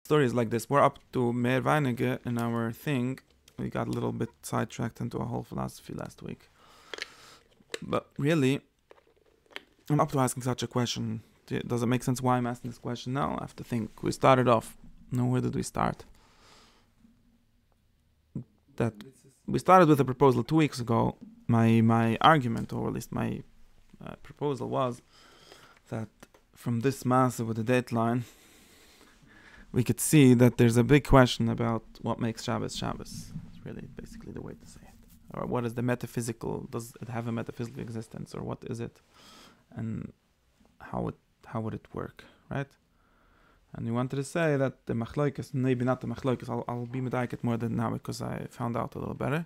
story is like this. We're up to Meir Weinige in our thing. We got a little bit sidetracked into a whole philosophy last week. But really, I'm up to asking such a question. Does it make sense why I'm asking this question now? I have to think. We started off. No, where did we start? That we started with a proposal 2 weeks ago. My argument, or at least my proposal, was that from this massive with the dateline, we could see that there's a big question about what makes Shabbos Shabbos. It's really basically the way to say it. Or what is the metaphysical? Does it have a metaphysical existence, or what is it, and how would it work, right? And we wanted to say that the machloikes, maybe not the machloikes, I'll be medayek more than now because I found out a little better.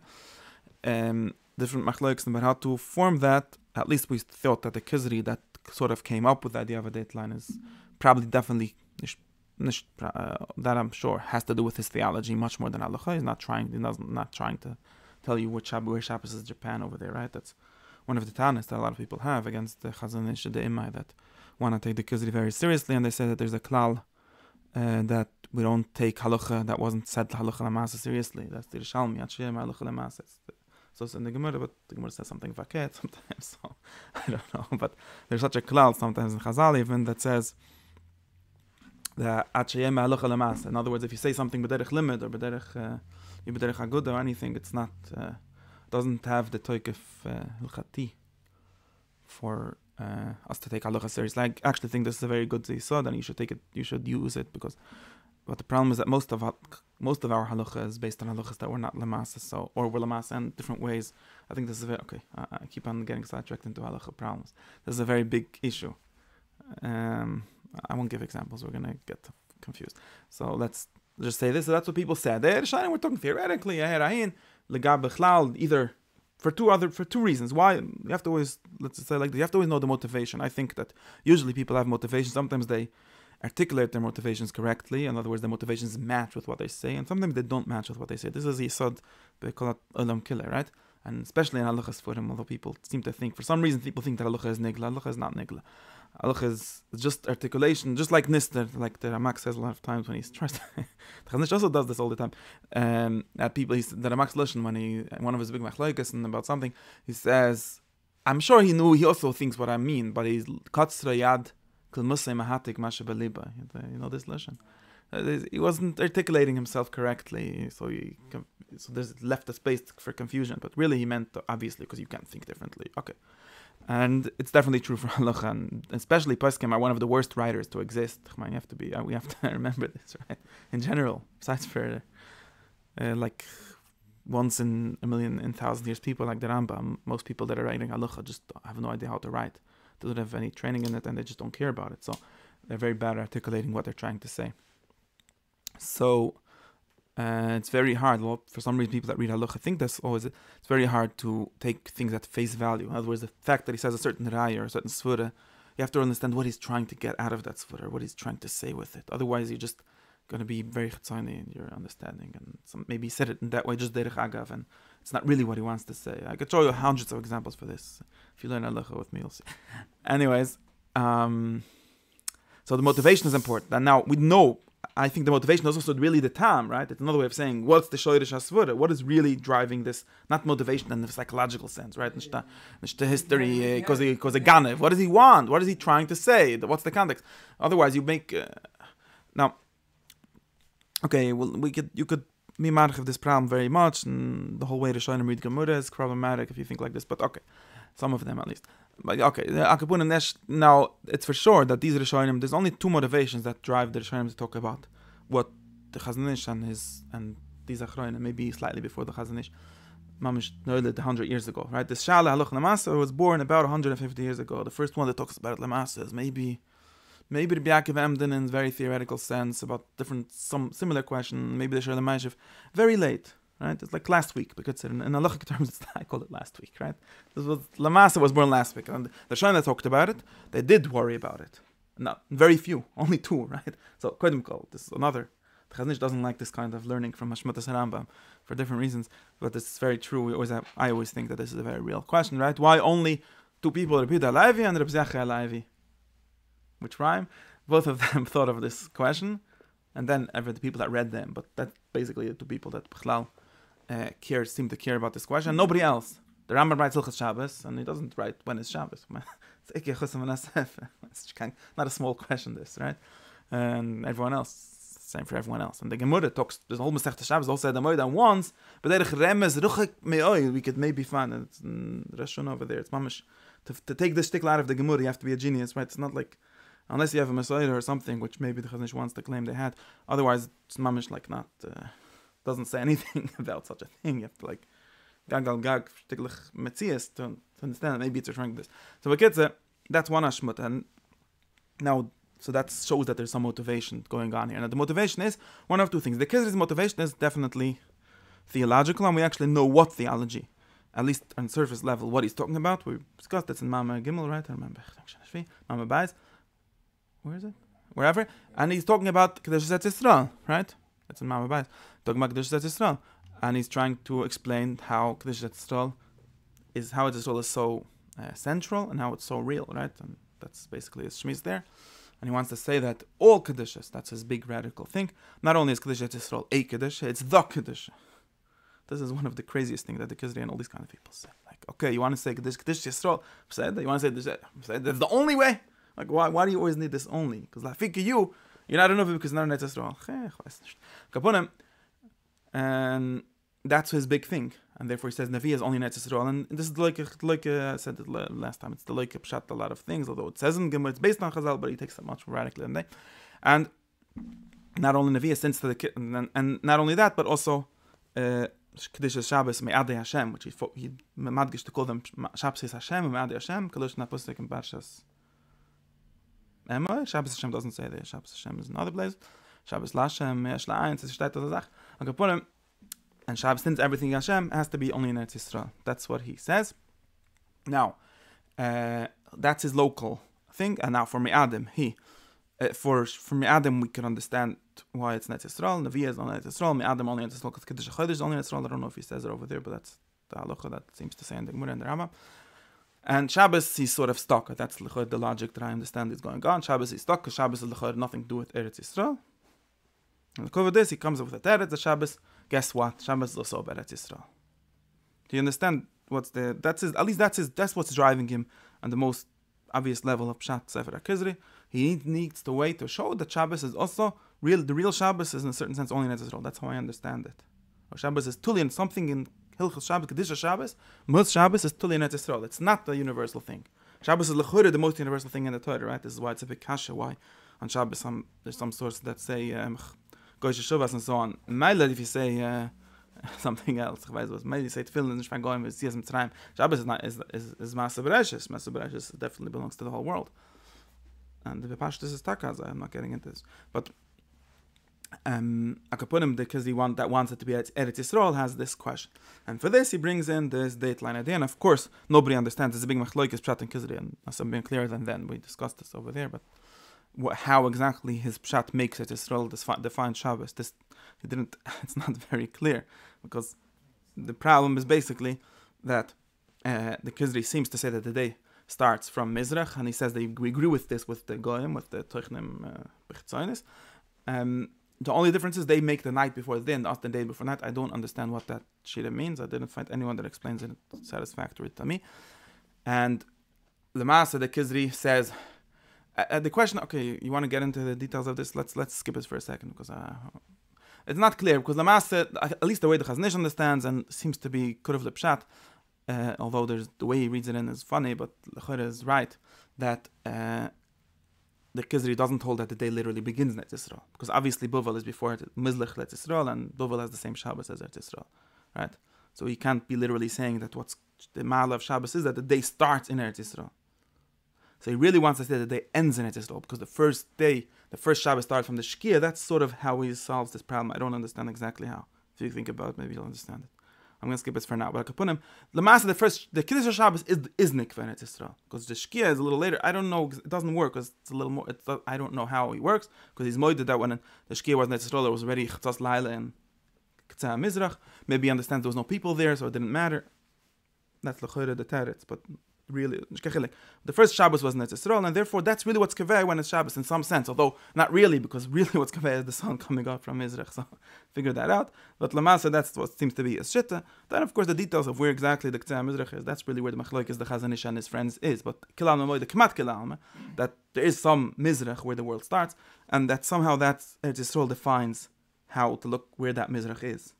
Different machloikes about how to form that. At least we thought that the Kizri that sort of came up with the idea of a dateline is probably definitely that I'm sure has to do with his theology much more than halacha. He's not trying to tell you where Shabbos is Japan over there, right? That's one of the tanas that a lot of people have against the Chazon Ish, the Imai, that want to take the Kizri very seriously, and they say that there's a klal that we don't take halacha that wasn't said halacha lamasa seriously. That's the Rishalmi, Atshiyem halacha lamasa. So it's in the Gemara, but the Gemara says something vaket sometimes, so I don't know. But there's such a klal sometimes in Chazal even that says that Atshiyem halacha lamasa. In other words, if you say something b'derech limit or b'derech aguda or anything, it's not doesn't have the toikef hilchati for us to take halacha seriously. I actually think this is a very good zisod, and you should take it. You should use it but the problem is that most of our halacha is based on halachas that were not lamasa, or were lamasa in different ways. I think this is I keep on getting sidetracked into halacha problems. This is a very big issue. I won't give examples. We're gonna get confused. So let's just say this. So that's what people said. We're talking theoretically. Either for two reasons. Why you have to always, let's say like this, you have to always know the motivation. I think that usually people have motivation. Sometimes they articulate their motivations correctly. In other words, their motivations match with what they say, and sometimes they don't match with what they say. This is Yisod Bekolat Olam Killer, right? And especially in halachas for him, although people seem to think, for some reason, people think that halacha is nigla. Halacha is not nigla. Halacha is just articulation, just like Nister, like the Ramak says a lot of times when he tries to. Chazanish also does this all the time. At people, the Ramak's lashon when one of his big machlokes and about something, he says, "I'm sure he knew. He also thinks what I mean, but he's katzra yad kol musay mahatik mashe beliba." You know this lashon. He wasn't articulating himself correctly, so there's left a space for confusion. But really, he meant obviously because you can't think differently. Okay. And it's definitely true for halacha, and especially poskim are one of the worst writers to exist. We have to remember this, right? In general, besides for like once in a million, in 1,000 years, people like the Rambam, most people that are writing halacha just have no idea how to write. They don't have any training in it, and they just don't care about it. So they're very bad at articulating what they're trying to say. So it's very hard. Well, for some reason, people that read halacha think that's always. It's very hard to take things at face value. In other words, the fact that he says a certain raya or a certain svura, you have to understand what he's trying to get out of that svura, what he's trying to say with it. Otherwise, you're just going to be very chitzoni in your understanding, and maybe he said it in that way, just derech agav, and it's not really what he wants to say. I could show you hundreds of examples for this. If you learn halacha with me, you'll see. Anyways, so the motivation is important, and now we know. I think the motivation is also really the tam, right? It's another way of saying what's the shoyrish hasvura. What is really driving this? Not motivation in the psychological sense, right? Not the history because he ganev. What does he want? What is he trying to say? What's the context? Otherwise, you make now. Okay, well, you could be march of this problem very much, and the whole way to Rishonim read Gemara is problematic if you think like this. But okay, some of them at least. But okay, now it's for sure that these Rishonim, there's only two motivations that drive the Rishonim to talk about what the Chazon Ish and these Achronim, maybe slightly before the Chazon Ish, mamish nearly 100 years ago, right? The Shala Halacha Lamasa was born about 150 years ago. The first one that talks about Lamasa is maybe Rabbi Yaakov Emden in a very theoretical sense about some similar question. Maybe the Shir L'Maishiv, very late. Right? It's like last week, because in halachic terms, I call it last week, right? This was Lamasa was born last week, and the Shana that talked about it, they did worry about it. Not very few, only two, right? So Kodim Kol, this is another. The Chazon Ish doesn't like this kind of learning from Hashmatas Rambam for different reasons, but this is very true. I always think that this is a very real question, right? Why only two people, Rabbi Yehuda Halevi and Rabbi Zechariah Halevi, which rhyme? Both of them thought of this question. and then ever the people that read them. But that's basically the people that Bechlal seem to care about this question. Nobody else. The Rambam writes Hilchos Shabbos, and he doesn't write when is Shabbos. It's not a small question, this, right? And everyone else, same for everyone else. And the Gemara talks, there's a whole Masechta Shabbos, all said the Moed and once, but we could maybe find it. It's Rashon over there. It's mamish. To take this shtickle out of the Gemara, you have to be a genius, right? It's not like, unless you have a Messiah or something, which maybe the Chazon Ish wants to claim they had. Otherwise, it's mamish like not, doesn't say anything about such a thing. You have to like, gag shticklich metzias to understand that maybe it's referring to this. So we get that's one ashmut, and now so that shows that there's some motivation going on here. And the motivation is one of two things. The Kizri's motivation is definitely theological, and we actually know what theology, at least on surface level, what he's talking about. We discussed that's in Mama Gimel, right? I remember Mama Bais. Where is it? Wherever. And he's talking about Kedesh Eretz Yisrael, right? That's in Mama Bais. Talking about Kedesh Eretz Yisrael. And he's trying to explain how Kedesh Eretz Yisrael is so central and how it's so real, right? And that's basically his shmiz there. And he wants to say that all Kedushas, that's his big radical thing. Not only is Kedesh Eretz Yisrael a Kedusha, it's the Kedusha. This is one of the craziest things that the Kizri and all these kind of people say. Like, okay, you want to say Kedesh Yisrael? You want to say that's the only way? Like, why do you always need this only? Because I think you're not enough because you're not Eretz Yisrael. And that's his big thing. And therefore he says Navi is only in Eretz Yisrael. And this is like I said it last time, it's the like pshat a lot of things, although it says in Gemara, it's based on Chazal, but he takes it much more radically than they. And not only Navi, since and not only that, but also Kedushas Shabbos Me'adei Hashem, which he madgish to call them Shabbos is Hashem, Me'adei Hashem, Kadosh Napusik and Parshas Emor. Shabbos Hashem doesn't say there. Shabbos Hashem is in other places. Shabbos Lashem, Yesh La'ayin, it's a shtayt of the Zach. And Shabbos, since everything Hashem, has to be only in Eretz Yisrael. That's what he says. Now, that's his local thing. And now for Me'adim, for Me'adim, we can understand why it's Eretz Yisrael. Navi is only Eretz Yisrael. Me'adim only Eretz Yisrael. Because Kiddush HaChodesh is only Eretz Yisrael. I don't know if he says it over there, but that's the halacha that seems to say in the Gemara and the Rambam. And Shabbos, he's sort of stuck. That's the logic that I understand is going on. Shabbos, he's stuck because Shabbos is nothing to do with Eretz Yisrael. And because of this, he comes up with a teretz, the Shabbos. Guess what? Shabbos is also about Eretz Yisrael. Do you understand that's what's driving him on the most obvious level of Pshat Sefer HaKizri. He needs to wait to show that Shabbos is also real. The real Shabbos is in a certain sense only in Eretz Yisrael. That's how I understand it. Or Shabbos is Tulli, and something in Hilchos Shabbos, Kedusha Shabbos, Muz Shabbos is Tulli in Eretz Yisrael. It's not the universal thing. Shabbos is L'chura, the most universal thing in the Torah, right? This is why it's a big Kasher. Why on Shabbos there's some sources that say Goyish Shuvas and so on. Mendel, if you say something else, maybe you say Tefillin and Shvan Goyim is Yizim Tzrayim. Shabbos is Masa Bereshis. Masa Bereshis definitely belongs to the whole world. And the Pashtus is Takaz. I'm not getting into this, but Akapunim, because that wants it to be Eretz Yisrael, has this question, and for this he brings in this dateline idea. And of course, nobody understands. It's a big machlokes Pshat and Kizri, and I'm being clearer than then. We discussed this over there, but how exactly his Pshat makes Eretz Yisrael define Shabbos? It's not very clear, because the problem is basically that the Kizri seems to say that the day starts from Mizrach, and he says that we agree with this with the Goyim, with the Tochnim Bechitzonis. The only difference is they make the night before the day and us the day before night. I don't understand what that Shita means. I didn't find anyone that explains it satisfactory to me. And the Master, the Kizri, says the question. Okay, you want to get into the details of this? Let's skip it for a second, because it's not clear. Because the Master, at least the way the Chazon Ish understands and seems to be Kurev Lepshat, although the way he reads it in is funny, but Lechora is right that the Kizri doesn't hold that the day literally begins in Eretz Yisrael, because obviously Bovel is before Mizlech Eretz Yisrael, and Bovel has the same Shabbos as Eretz Yisrael, right? So he can't be literally saying that what's the Ma'ala of Shabbos is that the day starts in Eretz Yisrael. So he really wants to say that the day ends in Eretz Yisrael, because the first Shabbos starts from the Shkia. That's sort of how he solves this problem. I don't understand exactly how. If you think about it, maybe you'll understand it. I'm going to skip it for now. But Akapunim, the Kiddush Shabbos is Nikva in Eretz Yisrael, because the Shkia is a little later. I don't know. It doesn't work because it's a little more. I don't know how it works, because he's moided that when the Shkia was in Eretz Yisrael, there was already Chatzas Laila and Ketzah Mizrach. Maybe he understands there was no people there, so it didn't matter. That's L'chora the Teretz. But really, the first Shabbos was Netz Yisrael, and therefore that's really what's kaveh when it's Shabbos in some sense, although not really, because really what's kaveh is the sun coming out from Mizrach, so figure that out. But Lamasa, that's what seems to be a Shita. Then of course the details of where exactly the K'tzeh Mizrach is, that's really where the Machloek is, the Chazon Ish and his friends is. But Kilal Namoy, the Kemat Kilal, that there is some Mizrach where the world starts, and that somehow that's Eretz Yisrael defines how to look where that Mizrach is.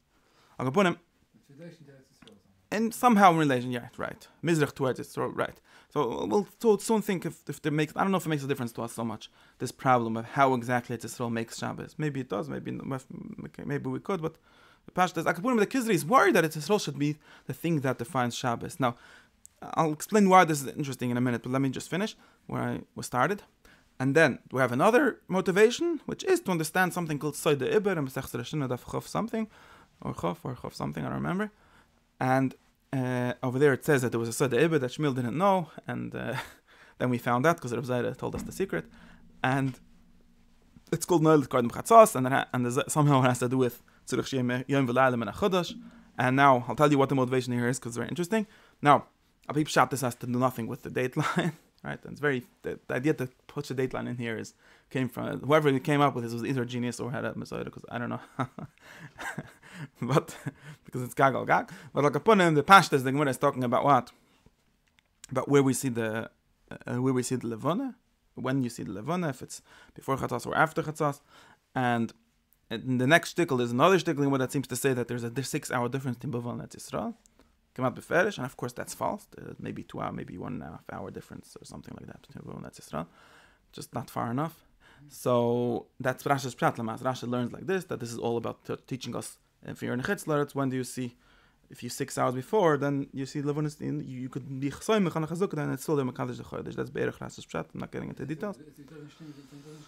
And somehow in relation, yeah, right. Mizrach to Eretz Yisrael, right. So we'll soon think if there makes, I don't know if it makes a difference to us so much, this problem of how exactly Eretz Yisrael makes Shabbos. Maybe it does, maybe we could, but the Pashtas, Akapurim, the Kizri is worried that Eretz Yisrael should be the thing that defines Shabbos. Now, I'll explain why this is interesting in a minute, but let me just finish where I was started. And then we have another motivation, which is to understand something called Soida Iber, and Mesech Zerashina Daf Chof something, or Chof something, I don't remember. And over there it says that there was a Soida Iber that Shmuel didn't know, and then we found out because the Rebbe told us the secret. And it's called Noel Kardem Chatzos, and somehow it has to do with Tzurich Shiyem Yom V'Layla Min HaChodesh. And now I'll tell you what the motivation here is, because it's very interesting. Now, Abib Shat, this has to do nothing with the dateline. Right, and it's very the idea to put a dateline in here came from whoever it came up with this was either a genius or had a Messiah, because I don't know, but because it's gag. But like upon him, the Pashtas, the Gemara is talking about what? About where we see the levana, when you see the levana, if it's before Chatzos or after Chatzos, and in the next shtickle there's another shtickle that seems to say that there's a 6-hour difference in Bavel and Yisrael. Come out beferish, and of course that's false. Maybe 2 hours, maybe 1.5 hour difference or something like that between Bavel and Yisrael, just not far enough. So that's Rasha's Pshat Lamas. Rasha learns like this, that this is all about teaching us. If you're in a Chitzler, it's when do you see? If you 6 hours before, then you see Levunis. You could be Chsoimich on a Chazuk, then it's still the Mekadosh the Chodesh. That's Be'erich Rasha's Pshat. I'm not getting into details.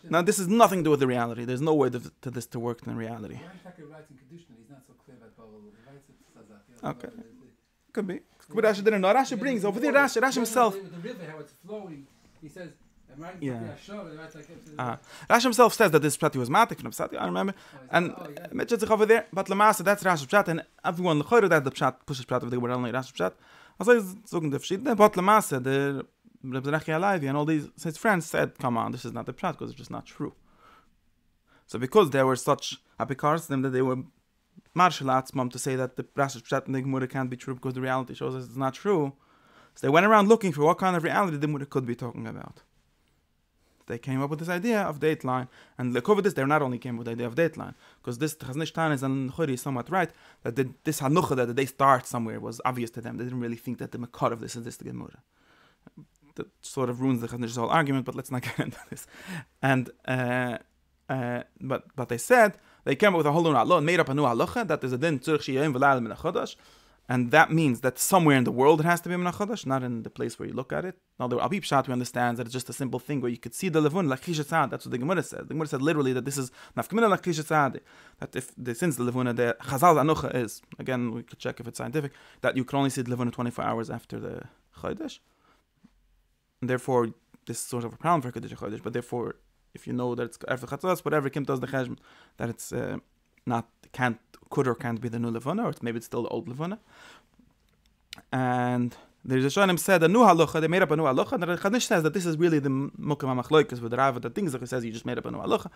Now this is nothing to do with the reality. There's no way to this to work in reality. Okay. Could be. But Rashi didn't know. Rashi brings over there. Rashi himself. With the river, how it's flowing, he says. Rashi himself says that this pshat was matik from Pshat. I remember, and mentions it over there. But Lamasa, that's Rashi pshat, and everyone lechoyer that the pshat pushes pshat of the Gemara only Rashi pshat. Also, talking the Shita, but Lamasa, the Rebbe Zerachi Alavi and all these his friends said, "Come on, this is not the pshat because it's just not true." So because there were such apikars, them that they were martial arts mom to say that the Rashi pshat and the Gemara can't be true because the reality shows us it's not true. So they went around looking for what kind of reality the Gemara could be talking about. They came up with this idea of dateline, and the this they not only came with the idea of dateline, because this Chazon is and Chori is somewhat right that this hanucha that they start somewhere was obvious to them. They didn't really think that the makar of this is this the Gemara. That sort of ruins the Chazon whole argument, but let's not get into this. And but they said they came up with a whole new halacha, made up a new halacha that is a din tzurich sheyayim v'layla min hachodesh, and that means that somewhere in the world it has to be min hachodesh, not in the place where you look at it. Now the Abib Shat understands that it's just a simple thing where you could see the levun like Chishat Tzad. That's what the Gemara said. The Gemara said literally that this is nafkamina like Chishat Tzad. That if since the levuna the Chazal anucha is, again we could check if it's scientific, that you can only see the levuna 24 hours after the chodesh, and therefore this is sort of a problem for Kodesh Chodesh. But therefore, if you know that it's after Chatzos, whatever Kim does the cheshm, that it's could or can't be the new levuna, or maybe it's still the old levuna. And there's a Shonim said a new halacha. They made up a new halacha. And the Chazon says that this is really the mukam hamachloikas with the Rav. The things that he says you just made up a new halacha,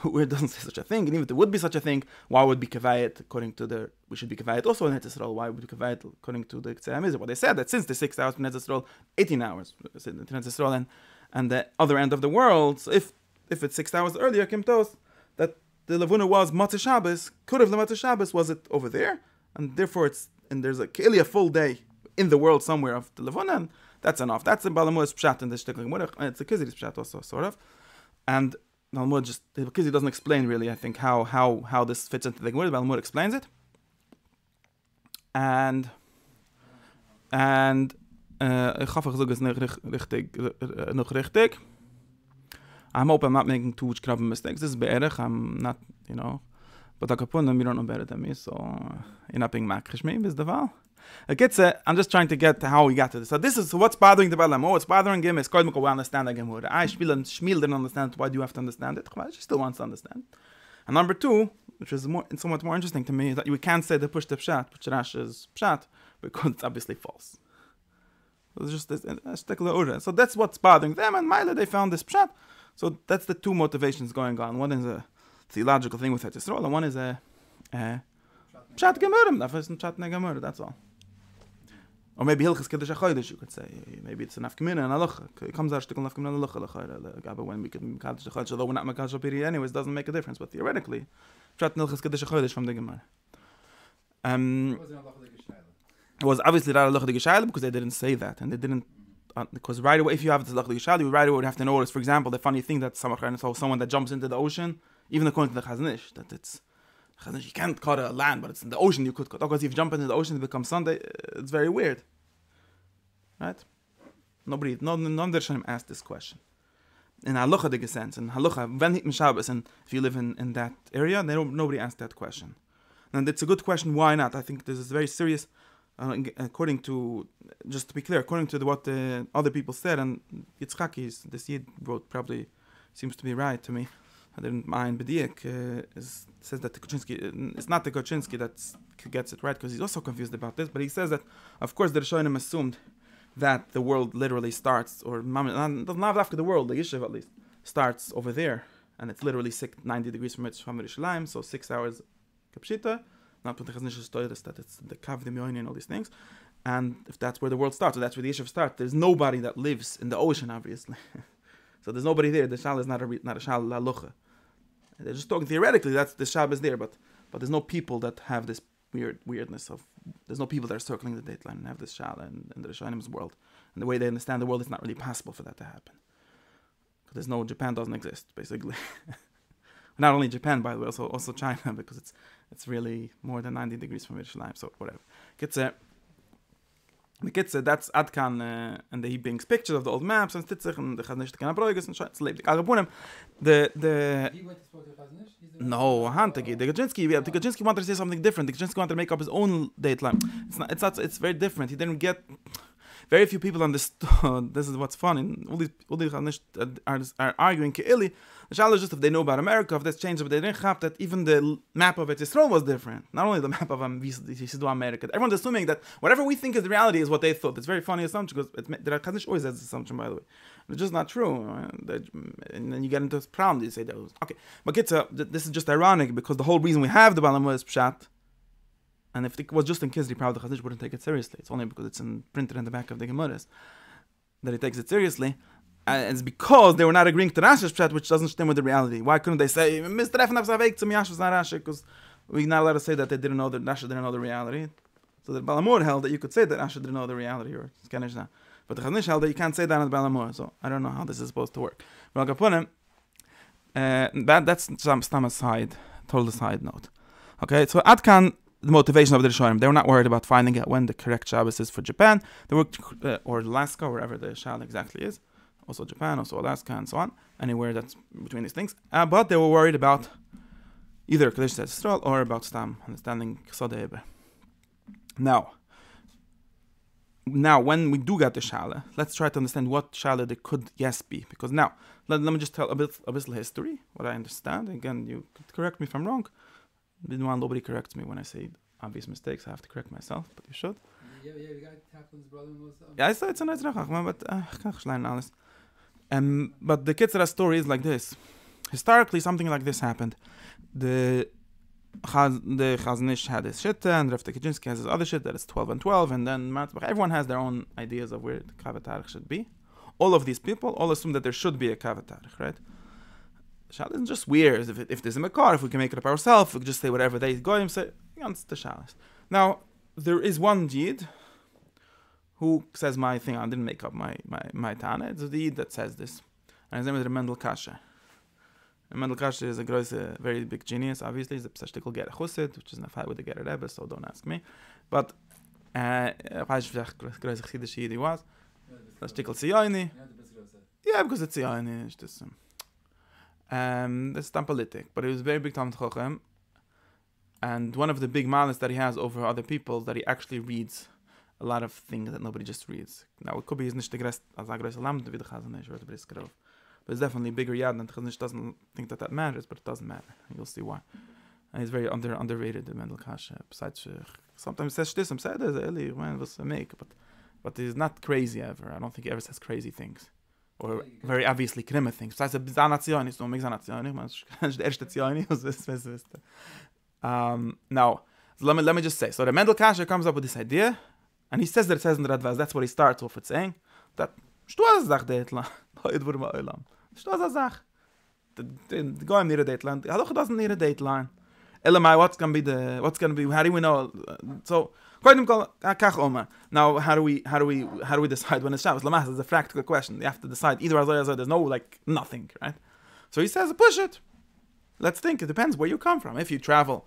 where it doesn't say such a thing. And even if there would be such a thing, why would be kavayit according to we should be kavayit also in Eretz Yisrael? Why would be kavayit according to the K'tzeh Mizrach? Well, they said that since the 6 hours in Eretz Yisrael, 18 hours in Eretz Yisrael, and the other end of the world. So if it's 6 hours earlier, Kim Tos, that the levuna was Matzah Shabbos, could have the Matzah Shabbos, was it over there? And therefore there's a full day in the world somewhere of the levuna, and that's enough. That's the Balamu's pshat in the Shtikling Murach, and it's the Kizri's pshat also, sort of. And Balmud the Kizri doesn't explain really, I think, how this fits into the Gemara. Balmud explains it. And ich hoffe, ich sage es noch richtig. I hope I'm not making too much grammar mistakes. This is be'erich. I'm not, but I don't know better than me, so you're not being makrish me, is the val. I'm just trying to get how we got to this. So what's bothering the Balam? What's bothering him is we understand the Gemara. Shmuel didn't understand. Why do you have to understand it? She still wants to understand. And number two, which is somewhat more interesting to me, is that we can't say the push the pshat, which Rash is pshat, because it's obviously false. It's just this shtickle order. So that's what's bothering them, and Mila, they found this pshat. So that's the two motivations going on. One is a theological thing with Yisrael, and one is a pshat gemurim. That is pshat negamur. That's all. Or maybe Hilchas Kiddush HaChodesh, you could say. Maybe it's an afkamina and halacha. It comes out shtickle afkamina and halacha. But when we could Kiddush HaChodesh, although we're not Makadosh HaPiri anyways, it doesn't make a difference. But theoretically, pshat Hilchas Kiddush HaChodesh from the Gemara. It was obviously not halacha de geshayla because they didn't say that, and they didn't. Because right away, if you have the halacha de geshayla, you right away would have to notice, for example, the funny thing that someone that jumps into the ocean, even according to the Chaznish, that it's Chaznish, you can't cut a land, but it's in the ocean you could cut. Because if you jump into the ocean, it becomes Sunday. It's very weird, right? None of the Rishonim asked this question. In halacha de sense, in halacha, when Shabbos, and if you live in that area, nobody asked that question. And it's a good question. Why not? I think this is very serious. According to, just to be clear, according to what other people said, and Yitzchok, this Yid wrote, probably seems to be right to me. I didn't mind Bediek, says that the Kuczynski, it's not the Kuczynski that gets it right, because he's also confused about this, but he says that, of course, the Rishonim assumed that the world literally starts, or not after the world, the Yishuv at least, starts over there, and it's literally 90 degrees from Yerushalayim, so 6 hours Shita. Not with the Chaznish Stoiris, that it's the Kav de Myoini and all these things. And if that's where the world starts, so that's where the Yishuv starts, there's nobody that lives in the ocean, obviously. So there's nobody there. The Shal is not a Shal Lalucha. They're just talking theoretically, that's the Shabbos there, but there's no people that have this weirdness of, there's no people that are circling the dateline and have this Shal in the Rishonim world. And the way they understand the world, it's not really possible for that to happen. Because Japan doesn't exist, basically. Not only Japan, by the way, also China, because it's really more than 90 degrees from Yerushalayim, so whatever. That's Adkan, and he brings pictures of the old maps, and Stitzich, and the Chaznish, the Kanabroigus, and it's Leibdik. Agapunim, He went to spoke to Chaznish? No, Hantagi. The Kuczynski wanted to say something different. The Kuczynski wanted to make up his own dateline. It's very different. He didn't get... Very few people understood. This is what's funny. All these Chaznish are arguing Ke'ili. The Shal is just if they know about America, if that's changed, but they didn't have that even the map of Yisrael was different. Not only the map of America. Everyone's assuming that whatever we think is the reality is what they thought. It's a very funny assumption because the Chaznish always has this assumption, by the way. It's just not true. And then you get into this problem. You say that was okay. But this is just ironic because the whole reason we have the Balamah is Pshat. And if it was just in Kizri, probably the Chaznish wouldn't take it seriously. It's only because it's printed in the back of the Gemaras that he takes it seriously. And it's because they were not agreeing to Rashi's Pshat, which doesn't stem with the reality. Why couldn't they say, Mr. Efnaf Zavek to Miyashv's not Rashi? Because we're not allowed to say that they didn't know that Rashi didn't know the reality. So the Balamur held that you could say that Rashi didn't know the reality, or Skanish. But the Chaznish held that you can't say that on the Balamur. So I don't know how this is supposed to work. But that's some aside, total side note. Okay, so Adkan, the motivation of the Rishonim, they were not worried about finding out when the correct Shabbos is for Japan. They were, or Alaska, wherever the Shal exactly is. Also Japan, also Alaska, and so on. Anywhere that's between these things. But they were worried about either Kaddish Yisrael or about Stam, understanding Ksadrem. Now, when we do get the Shala, let's try to understand what Shala there could be. Because now, let me just tell a bit of history, what I understand. Again, you could correct me if I'm wrong. Nobody corrects me when I say obvious mistakes. I have to correct myself, but you should. Yeah, the guy Kaplan's brother-in-law. Yeah, I say it's a nice Rachach, but I can't learn alles. But the Kitzra story is like this. Historically, something like this happened. The Chaznish had his Shita, and Rav Kuczynski has his other shit that is 12 and 12, and then everyone has their own ideas of where the Kav should be. All of these people all assume that there should be a Kav, right? Shal isn't just weird. If there's a Makar, if we can make it up ourselves, we can just say whatever they go and say, it's the Shal. Now, there is one Yid who says my thing. I didn't make up my Tana. It's the Yid that says this. And his name is Mendel Kasher. And Mendel Kasher is a very big genius, obviously. He's a Psashtikal Ger Chusid, which is in a fight with the Ger Rebbe, so don't ask me. But, I don't know how he was. Psashtikal Tziyoni. Yeah, because it's Tziyoni. It's just... that's not politic, but he was a very big Talmud Chochem, and one of the big malice that he has over other people is that he actually reads a lot of things that nobody just reads. Now it could be he's nicht the greatest as a great Lam to be the Chazanish or the Briskerov, but it's definitely bigger yad, and the Chazanish doesn't think that matters, but it doesn't matter. You'll see why. And he's very underrated, the Mendel Kasher. Besides, sometimes he says shtissim, said there's Eli, man, was a make, but but he's not crazy ever. I don't think he ever says crazy things. Or very obviously krimme things. Das heißt, er ist ein Nazioni, so mich ein Nazioni, man ist der erste Nazioni, wisst. Now, so let me just say, so the Mendel Kasher comes up with this idea, and he says that it says in the Radvaz, that's what he starts off with saying, that, shtu Sach dateline, heute wurde mal Olam. Shtu Sach. The Goyim need a dateline, the Halacha doesn't need a dateline. Elamai, what's gonna be, how do we know? So, now, how do we decide when it's Shabbos? Lamas is a practical question. You have to decide either or there's no nothing, right? So he says, push it. Let's think. It depends where you come from. If you travel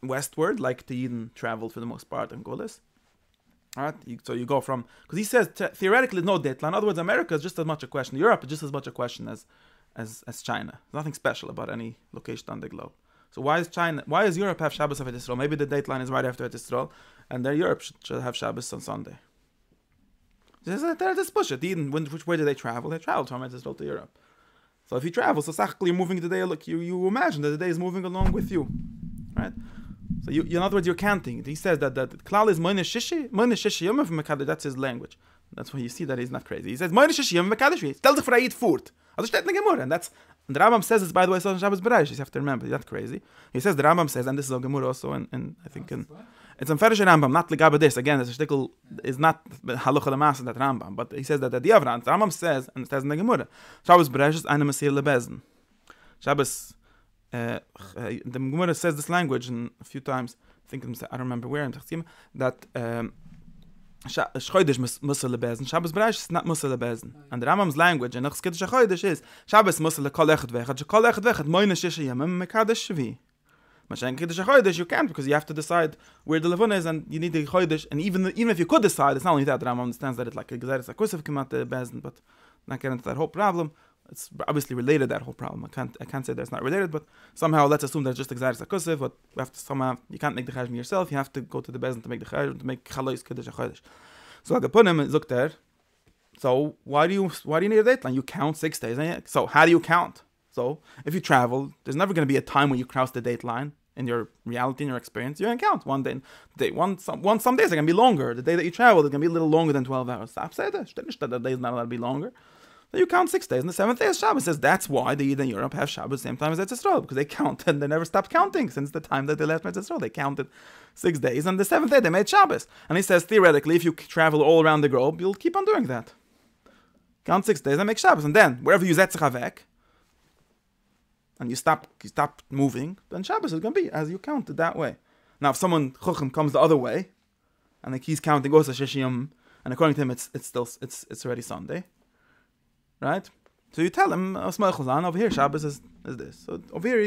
westward, like the Eden traveled for the most part in Golis, all right. So you go from, because he says theoretically no dateline. In other words, America is just as much a question. Europe is just as much a question as China. There's nothing special about any location on the globe. So why is Europe have Shabbos of Eretz Yisrael? Maybe the dateline is right after Eretz Yisrael, and there Europe should have Shabbos on Sunday. Just push it. Which way do they travel? They travel from Eretz Yisrael to Europe. So if you travel, so you're moving the day. Look, you imagine that the day is moving along with you, right? So in other words, you're counting. He says that Klal is Moine Shishi Yom of Mekadosh. That's his language. That's why you see that he's not crazy. He says Moine Shishi Yom Mekadosh. Stell dich for eat food. Also steht in the Gemara, and the Rambam says this, by the way, so on Shabbos Bereich. You have to remember, he's not crazy. He says the Rambam says, and this is a Gemara also, and I think it's on Ferish Rambam, not Ligabe this. Again, this shtickle is not Halacha Lamas that Rambam, but he says that the Avran, the Rambam says, and it says in the Gemara, Shabbos Bereich is eine Mesir lebezn. Shabbos, the Gemara says this language a few times. I don't remember where in Tachsim, that Chodesh Musel lebezn. Shabbos Bereich is not Musel lebezn. And the Rambam's language, and Nachs Kiddush Chodesh is Shabbos Musel lekol echad vechad. Shekol echad vechad moine shisha yamim mekadosh shvi. Mashen Kiddush Chodesh you can't, because you have to decide where the levun is, and you need the Chodesh. And even if you could decide, it's not only that. The Rambam understands that it's like a gezeres akusav kemat bezn, but not getting into that whole problem. It's obviously related, that whole problem. I can't say that it's not related, but somehow let's assume that's just gezeres akusav. But we have to somehow, you can't make the chayim yourself. You have to go to the bezn to make the chayim, to make chalois Kiddush Chodesh. So Agapunim is looked there. So why do you need a dateline? You count 6 days. So how do you count? So if you travel, there's never going to be a time when you cross the dateline in your reality, in your experience. You're going to count one day. Some days are going to be longer. The day that you travel is going to be a little longer than 12 hours. Stop saying that. The day is not allowed to be longer. So you count 6 days, and the 7th day is Shabbos. Says that's why the Yid in Europe have Shabbos the same time as Eretz Yisrael, because they count and they never stopped counting since the time that they left Eretz Yisrael. They counted 6 days, and the 7th day they made Shabbos. And he says theoretically, if you travel all around the globe, you'll keep on doing that. Count 6 days and make Shabbos, and then wherever you zetzich havek, and you stop moving, then Shabbos is going to be as you counted that way. Now, if someone Chochem comes the other way, and like he's counting also Shishiyam, and according to him it's already Sunday. Right? So you tell him, over here Shabbos is this. So over here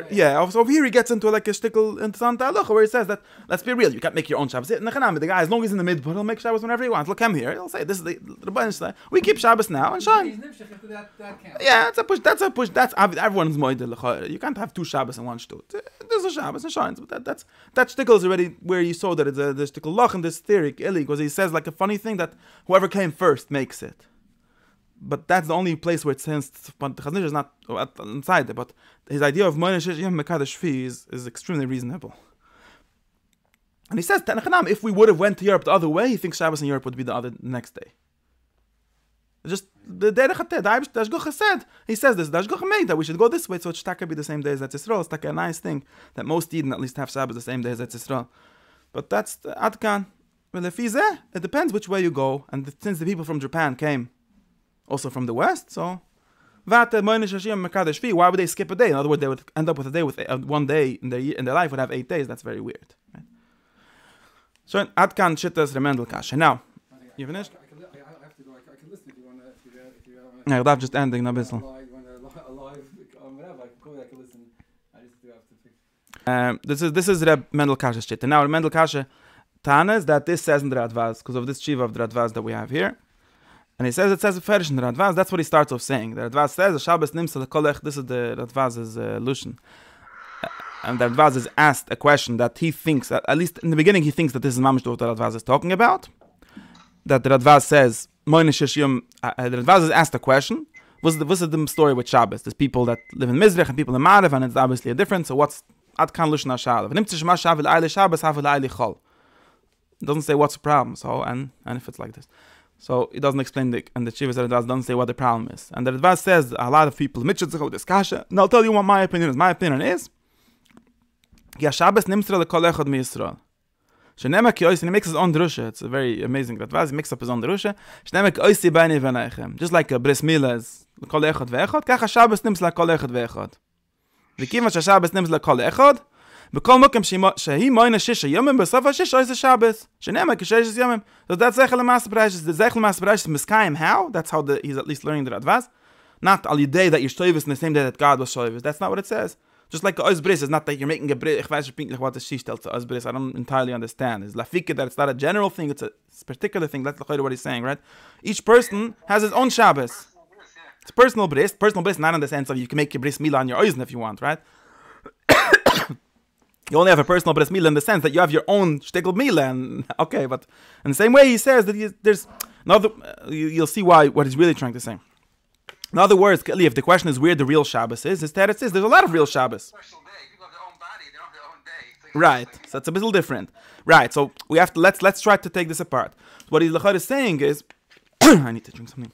he gets into like a shtickle into Santa Halacha, where he says that, let's be real, you can't make your own Shabbos. The guy, as long as he's in the midbar, he'll make Shabbos whenever he wants. Look, come here, he'll say, this is the we keep Shabbos now and shine. Yeah, that's a push. That's everyone's moed. You can't have 2 Shabbos in one shtut. There's a Shabbos and shines, but that shtickle is already where you saw that it's the shtickle loch in this theory, because he says like a funny thing that whoever came first makes it. But that's the only place where it says, but the Chaznish is not inside there. But his idea of Moine Shish Yom Mekadosh Shvi is extremely reasonable. And he says, if we would have went to Europe the other way, he thinks Shabbos in Europe would be the next day. Just the Ashgocha said, he says this, the Ashgocha made that we should go this way, so it should be the same day as Eretz Yisrael. It's a nice thing that most Eden at least have Shabbos the same day as Eretz Yisrael. But that's the Adkan. Well, if he's there, it depends which way you go. And since the people from Japan came also from the west, so why would they skip a day? In other words, they would end up with a day with 1 day in their life would have 8 days. That's very weird. Right? So Adkan Shitas Mendel Kasher. Now, you finished? I have to go. I can listen if you want to. Yeah, that's just ending a bit. Whatever, I can listen. I just do have to fix. This is Reb Mendel Kasher's Shita. Now, Mendel Kasher Tana is that this says in the Radvaz, because of this Shiva of the Radvaz that we have here. And he says it says Ferish in the Radvaz. That's what he starts off saying. The Radvaz says the Shabbos nimsa lekolech. This is the Radvaz's Lushan. And the Radvaz is asked a question that he thinks, at least in the beginning, he thinks that this is mamish what the Radvaz is talking about. That the Radvaz says, the Radvaz is asked a question. What's the story with Shabbos? There's people that live in Mizrach and people in Ma'ariv, and it's obviously a difference. So what's Ad kan Lushan HaShalav? It doesn't say what's the problem. So, and if it's like this. So, it doesn't explain and the Shivas Radvaz doesn't say what the problem is. And the Radvaz says, a lot of people, this Kasher, and I'll tell you what my opinion is. My opinion is, Shabbos nimsra lekol echad mi Yisrael. Shenema ki oisi, and he makes his own drusha. It's a very amazing Radvaz. He makes up his own drusha. Shenema ki oisi b'nei v'neichem. Just like a bris milah is lekol echad ve'echad, kach Shabbos nimsra lekol echad ve'echad. V'kiva Shabbos nimsra lekol echad, b'kol mokem shehi moina shisha yomim, b'sof ha-shisha oisi Shabbos. Shenema ki sheishes yomim. So that's zeichel l'mas b'reishis. The zeichel l'mas b'reishis miskayim. How? That's how he's at least learning the Radvaz. Not al yidei that you're shoyvis in the same day that God was shoyvis. That's not what it says. Just like a bris is not that you're making a bris. Ich weiß nicht what the shish tells to bris. I don't entirely understand. It's lafike that it's not a general thing. It's a particular thing. That's what he's saying, right? Each person has his own Shabbos. It's personal bris. Personal bris, not in the sense of you can make your bris milah on your oizen if you want, right? You only have a personal bris milah in the sense that you have your own shtickle milah. And okay, but in the same way he says that there's another. You'll see what he's really trying to say. In other words, if the question is where the real Shabbos is, there's a lot of real Shabbos. Special day. People have their own body. They don't have their own day. Right. So it's a little different. Right. So we have to let's try to take this apart. So what Yitzchok is saying is, I need to drink something.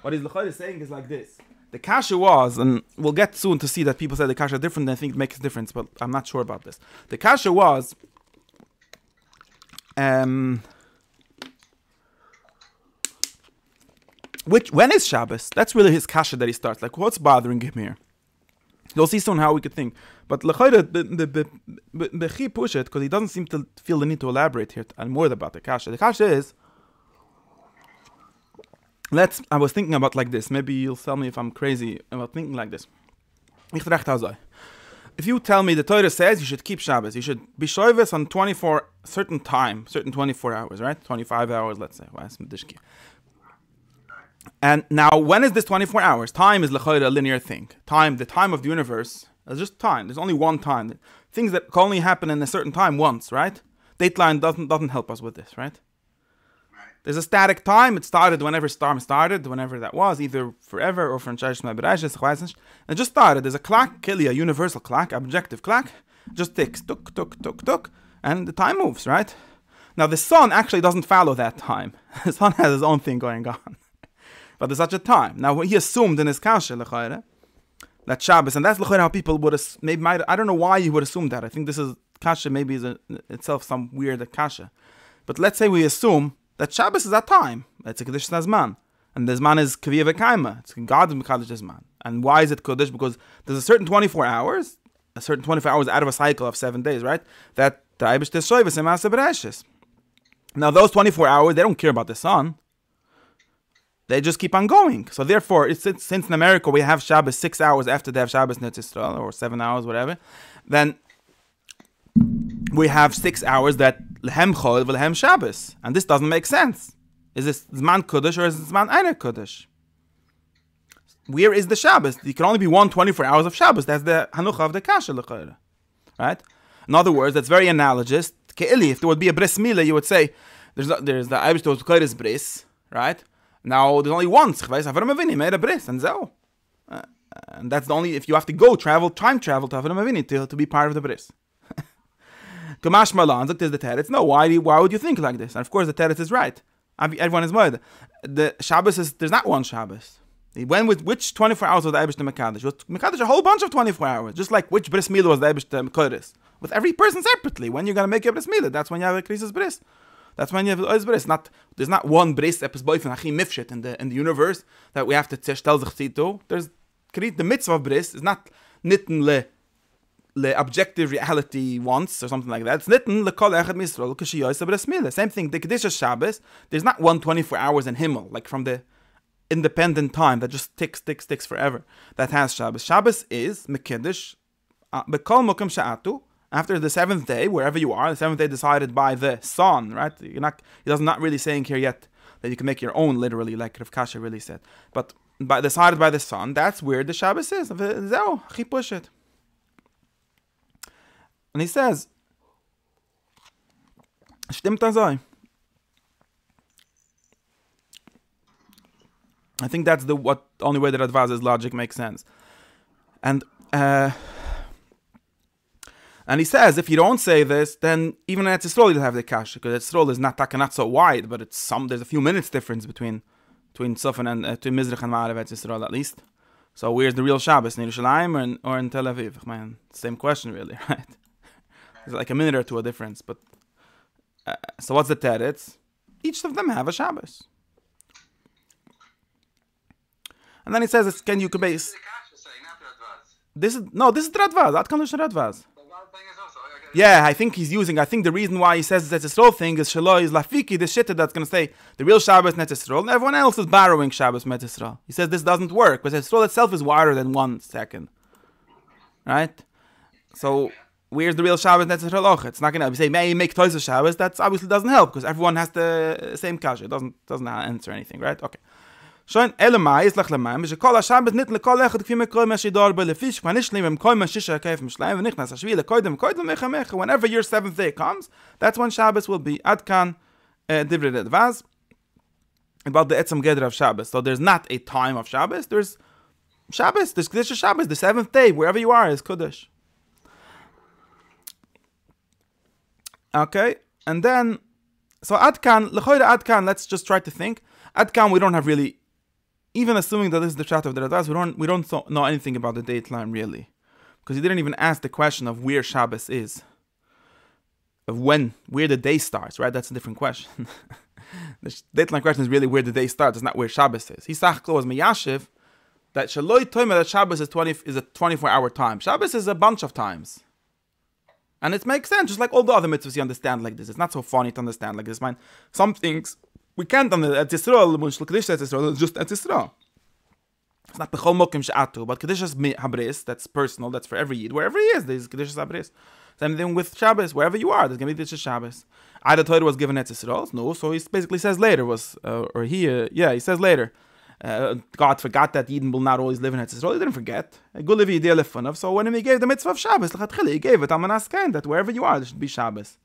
What Yitzchok is saying is like this. The Kasher was, and we'll get soon to see that people say the Kasher is different. I think it makes a difference, but I'm not sure about this. The Kasher was, when is Shabbos? That's really his kasha that he starts. Like, what's bothering him here? You'll see soon how we could think. But he push it because he doesn't seem to feel the need to elaborate here and more about the kasha. The kasha is, I was thinking about like this. Maybe you'll tell me if I'm crazy about thinking like this. If you tell me the Torah says you should keep Shabbos, you should be shoyves on certain 24 hours, right? 25 hours, let's say. And now, when is this 24 hours? Time is a linear thing. The time of the universe is just time. There's only one time. Things that can only happen in a certain time once, right? Dateline doesn't help us with this, right? There's a static time. It started whenever storm started, whenever that was, either forever or from It just started. There's a clock, a universal clock, objective clock. Just ticks, tuk, tuk, tuk, tuk, and the time moves, right? Now, the sun actually doesn't follow that time. The sun has his own thing going on. But there's such a time. Now, he assumed in his kasher, that Shabbos, and that's how people would maybe I don't know why you would assume that. I think this is kasher, maybe is itself some weird kasher. But let's say we assume that Shabbos is that time. It's a Kaddish Zman. And the Zman is Kaviyah V'Kaima. It's God is Mekadosh Zman. And why is it Kaddish? Because there's a certain 24 hours out of a cycle of 7 days, right? That the Eibush Teshoyves and Maaseh Bereshis. Now, those 24 hours, they don't care about the sun. They just keep on going. So therefore, since in America we have Shabbos 6 hours after they have Shabbos in Israel, or 7 hours, whatever, then we have 6 hours that Lehem Chol v'Lehem Shabbos. And this doesn't make sense. Is this Zman Kodesh or is it Zman Einer Kodesh? Where is the Shabbos? There can only be 24 hours of Shabbos. That's the Hanucha of the Kasher. Right? In other words, that's very analogous. Ke'ili, if there would be a bris milah, you would say, there's the Eibush to Kodesh bris, right? Now, there's only once. Avram Avinu made a bris, and so. And that's the only, if you have to time travel to Avram Avinu to be part of the bris. Kamash Malan, there's the teretz. No, why would you think like this? And of course, the teretz is right. Everyone is mad. The Shabbos there's not one Shabbos. He went with which 24 hours was the Eibush to Mekadosh? Was Mekadosh a whole bunch of 24 hours. Just like which bris milah was the Eibush to Mekadosh. With every person separately. When you're going to make a bris milah, that's when you have a krisis bris. That's when you have a bris. There's not one bris mifshet in the universe that we have to tell sich to. There's the mitzvah of bris is not nitten le objective reality once or something like that. It's nitten le kol echad misrol k'shiyos bris milah. Same thing. The Kedusha Shabbos. There's not 24 hours in Himmel like from the independent time that just ticks forever. That has Shabbos. Shabbos is mekiddush bekol mokum sha'atu. After the 7th day, wherever you are, the 7th day decided by the sun, right? He does not really saying here yet that you can make your own, literally, like Rav Kasher really said. But decided by the sun, that's where the Shabbos is. Zeo, he push it. And he says, Stimmt azoi. I think that's the only way that Radvaz's logic makes sense. And And he says, if you don't say this, then even at Yisrael you'll have the kasher, because Yisrael is not so wide, but there's a few minutes difference between Sufan and between Mizrach and Ma'arav at Yisrael at least. So where's the real Shabbos, in Yerushalayim or in Tel Aviv? Man, same question really, right? There's like a minute or two of difference, but so what's the teretz? Each of them have a Shabbos. And then he says, can you base... This is Radvaz. At Kaddish Radvaz. Yeah, I think the reason why he says it's a Yisrael thing is Shaloi is Lafiki, the Shita that's going to say the real Shabbos Net Yisrael, and everyone else is borrowing Shabbos Net Yisrael. He says this doesn't work, because Yisrael itself is wider than 1 second. Right? So, where's the real Shabbos Net Yisrael? It's not going to be say, may you make toys of Shabbos? That obviously doesn't help, because everyone has the same kasher. It doesn't answer anything, right? Okay. Schon Elamai ist lachlamai, bis kol Shabbos nit lekol echad kfim ekol ma shidar belefish, kvanishlim im kol ma shisha kaif mishleim, v'nichnas hashvi lekoidem mecha. Whenever your 7th day comes, that's when Shabbos will be. Ad kan divrei Radvaz about the etzam geder of Shabbos. So there's not a time of Shabbos. There's Shabbos. There's Kiddush Shabbos. The 7th day, wherever you are, is Kiddush. Okay, and then so Ad kan lechoida Ad kan. Let's just try to think. Ad kan we don't have really. Even assuming that this is the Pshat of the Radvaz, we don't know anything about the dateline really, because he didn't even ask the question of where Shabbos is, of where the day starts. Right, that's a different question. The dateline question is really where the day starts. It's not where Shabbos is. He sachklo was meyashiv that shaloi toima that Shabbos is a 24-hour time. Shabbos is a bunch of times, and it makes sense. Just like all the other mitzvahs, you understand like this. It's not so funny to understand like this. Man, some things. We can't understand at Yisrael, it's just at Yisrael. It's not b'chol mokim she'atu, but Kedushas Habris, that's personal, that's for every Yid. Wherever he is, there's Kedushas Habris. Same thing with Shabbos, wherever you are, there's going to be Kedushas Shabbos. Either Torah was given at Yisrael, no, so he basically says later, he says later, God forgot that Yidden will not always live in Yisrael. He didn't forget. So when he gave the mitzvah of Shabbos, he gave it Almanas Kain, that wherever you are, there should be Shabbos.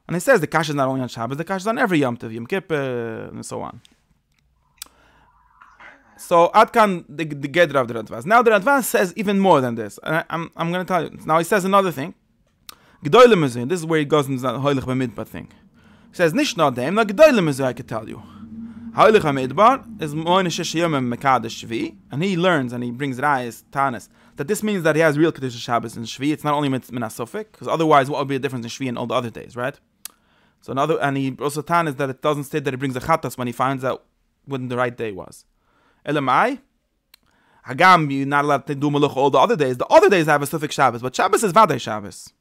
And he says the kasher is not only on Shabbos, the kasher is on every Yom Tov, Yom Kippur, and so on. So, Adkan, the Gedra of the Radvaz. Now, the Radvaz says even more than this. And I'm going to tell you. Now, he says another thing. G'doyle Mezun, this is where he goes into the Hoilich B'midbar thing. He says, Nish not them, no G'doyle Mezun, I could tell you. Hoilich B'midbar is Moine Shesh Yomim Mekadesh Shvi, and he learns, and he brings Rayas, Tanis, that this means that he has real Kedush Shabbos in Shvi. It's not only Min HaSofik, because otherwise, what would be the difference in Shvi and all the other days, right? So and he also is that it doesn't state that he brings a chatas when he finds out when the right day was. Elamai, Hagam, you're not allowed to do Maluch all the other days. The other days have a suffix Shabbos, but Shabbos is Vadei Shabbos.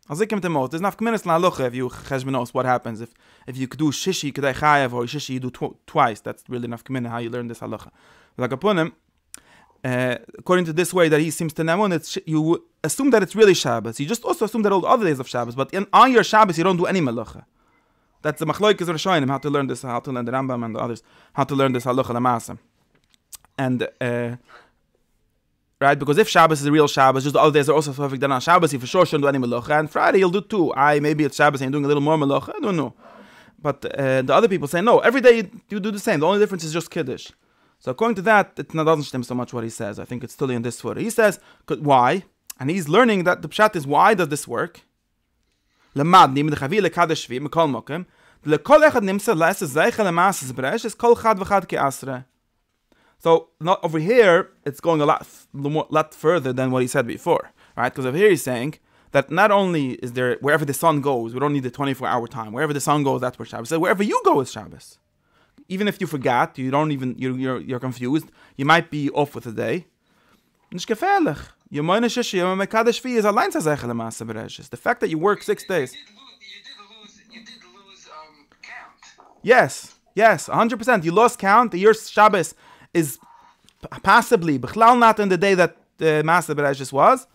Azikim Temos, there's nafkaminas lalucha if you cheshmenos what happens if you do shishi kedai chayev or shishi you do twice. That's really nafkamina how you learn this halacha. Like upon him, according to this way that he seems to namun, you assume that it's really Shabbos. You just also assume that all the other days of Shabbos, but on your Shabbos you don't do any malacha. That's the machloikes of Rishonim, how to learn this, how to learn the Rambam and the others, how to learn this halacha l'maaseh. And right, because if Shabbos is a real Shabbos, just the other days are also perfect. Then on Shabbos you for sure shouldn't do any malacha, and Friday you'll do 2. Maybe it's Shabbos and you're doing a little more malacha. I don't know. But the other people say no. Every day you do the same. The only difference is just kiddush. So according to that, it doesn't stem so much what he says. I think it's still in this photo. He says, why? And he's learning that the pshat is, why does this work? So not over here, it's going a lot further than what he said before, right? Because over here he's saying that not only is there, wherever the sun goes, we don't need the 24-hour time. Wherever the sun goes, that's where Shabbos. So wherever you go is Shabbos. Even if you forgot, you don't even, you're confused, you might be off with a day. Nicht gefährlich. The fact that you work 6 days. You did lose count. Yes, 100%. You lost count. Your Shabbos is possibly b'chlal not in the day that the Maaseh Bereshis was,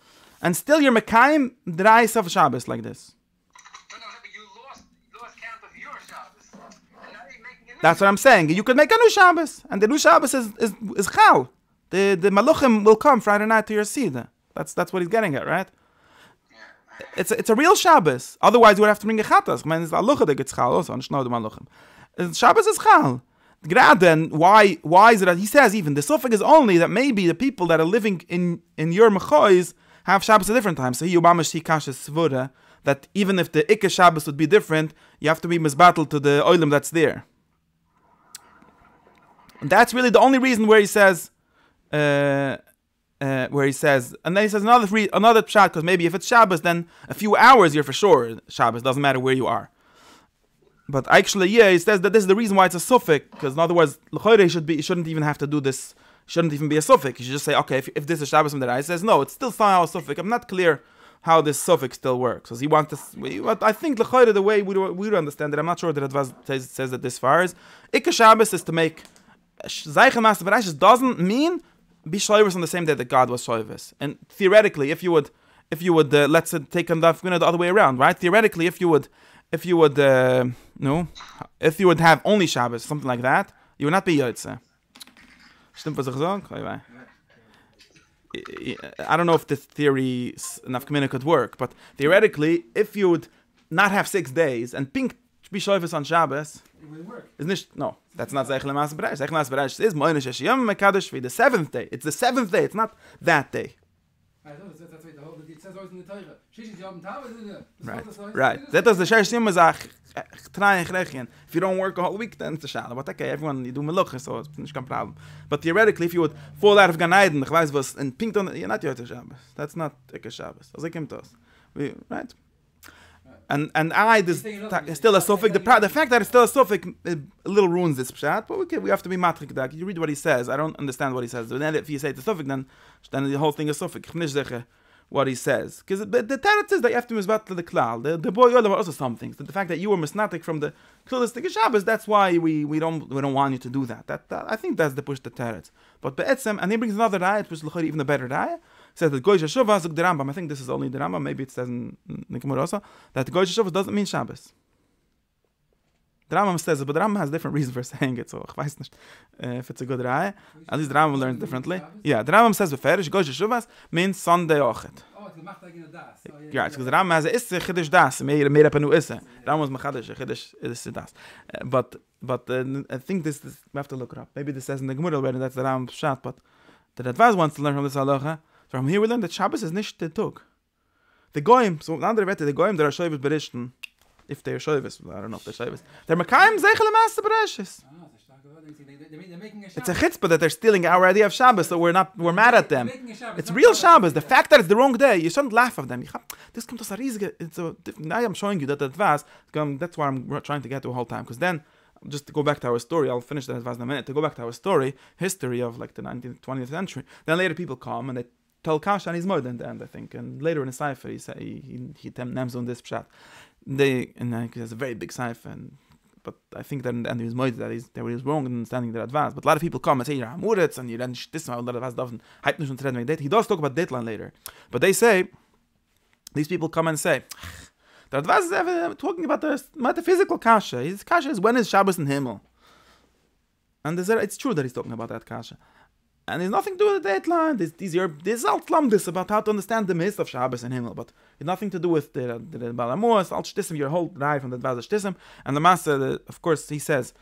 and still you're mekayim the Reis of Shabbos like this. But you lost count of your Shabbos. And now you're making a new. That's what I'm saying. You could make a new Shabbos, and the new Shabbos is chal. The Maluchim will come Friday night to your Sida. That's what he's getting at, right? Yeah. It's a real Shabbos. Otherwise, you would have to bring a chatas. I mean, it's Alucha that gets chal also. And the Maluchim. Shabbos is chal. Then why is it that he says even the suffix is only that maybe the people that are living in your mechois have Shabbos at different times. So he Kasher svura that even if the Ikke Shabbos would be different, you have to be misbattled to the oilim that's there. And that's really the only reason where he says, and then he says another pshat, because maybe if it's Shabbos, then a few hours you're for sure Shabbos, doesn't matter where you are. But actually, yeah, he says that this is the reason why it's a suffix, because in other words, l'choirei shouldn't even have to do this, shouldn't even be a suffix. You should just say, okay, if this is Shabbos from the Rai, he says, no, it's still somehow a suffix. I'm not clear how this suffix still works. Because he wants this, I think l'choirei, the way we would understand it, I'm not sure that Radvaz says that this far is, Ikke Shabbos is to make, Zeichen Master Bereich doesn't mean be shoyvus on the same day that God was shoyvus. And theoretically, if you would let's say take on the other way around, right? Theoretically, if you would have only Shabbos, something like that, you would not be Yotze. Stimmt was ich sag? I don't know if this theory enough could work, but theoretically, if you would not have 6 days and pink be shoyvus on Shabbos, it would work. No, that's not Zeichen Lemas Bereich. Zeichen Lemas Bereich is Moine Sheshiyam Mekadosh the 7th day. It's the 7th day. It's not that day. That's the whole. It says always in the Torah. Right. That is the Sheshiyam is a trying Grechian. If you don't work a whole week, then it's a shal. But okay, everyone you do meluch, so it's not a problem. But theoretically, if you would fall out of Gan Eden, ich weiß was, and pink on, you're not Yotze Shabbos. That's not Ikke Shabbos. As I came to us, right? And this still a suffix. The fact that it's still a suffix a little ruins this pshat, but we have to be matrik. You read what he says. I don't understand what he says. But then if you say it's a suffix, then the whole thing is suffix. Ich nicht sicher what he says, because the teretz is that you have to misbat to the klal. The boy yola were also some things. The fact that you were misnatik from the klulistic Shabbos, that's why we don't want you to do that. That I think that's the push the teretz. But be'etzem, and he brings another raya, which is even a better raya. Says that Goy Shuvah zuk the Rambam. I think this is only the Rambam. Maybe it says in the Gemara also that Goy Shuvah doesn't mean Shabbos. The Rambam says it, but the Rambam has different reasons for saying it. So I weiß nicht if it's a good raya. At least the Rambam learns differently. Yeah, the Rambam says beferish Goy Shuvah means Sunday ochet. Oh, it's gemacht like in a das. Yeah, because the Rambam has a isse chiddush das. Made up a new isse. Rambam is machadish chiddush is das. But I think this we have to look it up. Maybe this says in the Gemara already. That's the Rambam pshat. But the Radvaz wants to learn from this halacha. From here we learn that Shabbos is nicht the tug. The goyim, so andere Wette, the goyim that are shoyvus berichten, if they are shoyvus, I don't know if they're shoyvus, they're mekayim zeichel master bereishis. It's a chutzpah that they're stealing our idea of Shabbos, so we're mad at them. It's real Shabbos. The fact that it's the wrong day, you shouldn't laugh at them. This comes to a riesige. Now I'm showing you that Radvaz. That's what I'm trying to get to the whole time. Because then, just to go back to our story, I'll finish that Radvaz in a minute. To go back to our story, history of like the 19th, 20th century. Then later people come and they tell Kasher and he's more than the end, I think. And later in the cipher, he names on this pshat. He has a very big cipher, but I think that in the end he was more that he was wrong in understanding the Radvaz. But a lot of people come and say you're Hamuritz and you then this one, the Radvaz doesn't. He does talk about dateline later, but they say these people come and say the Radvaz is talking about the metaphysical Kasher. His Kasher is when is Shabbos in Himmel, and it's true that he's talking about that Kasher. And there's nothing to do with the dateline. There's alt about how to understand the myth of Shabbos and Himmel, but it's nothing to do with the Balamos, alt shtissim, your whole drive from the Radvaz shtissim. And the Master, of course, he says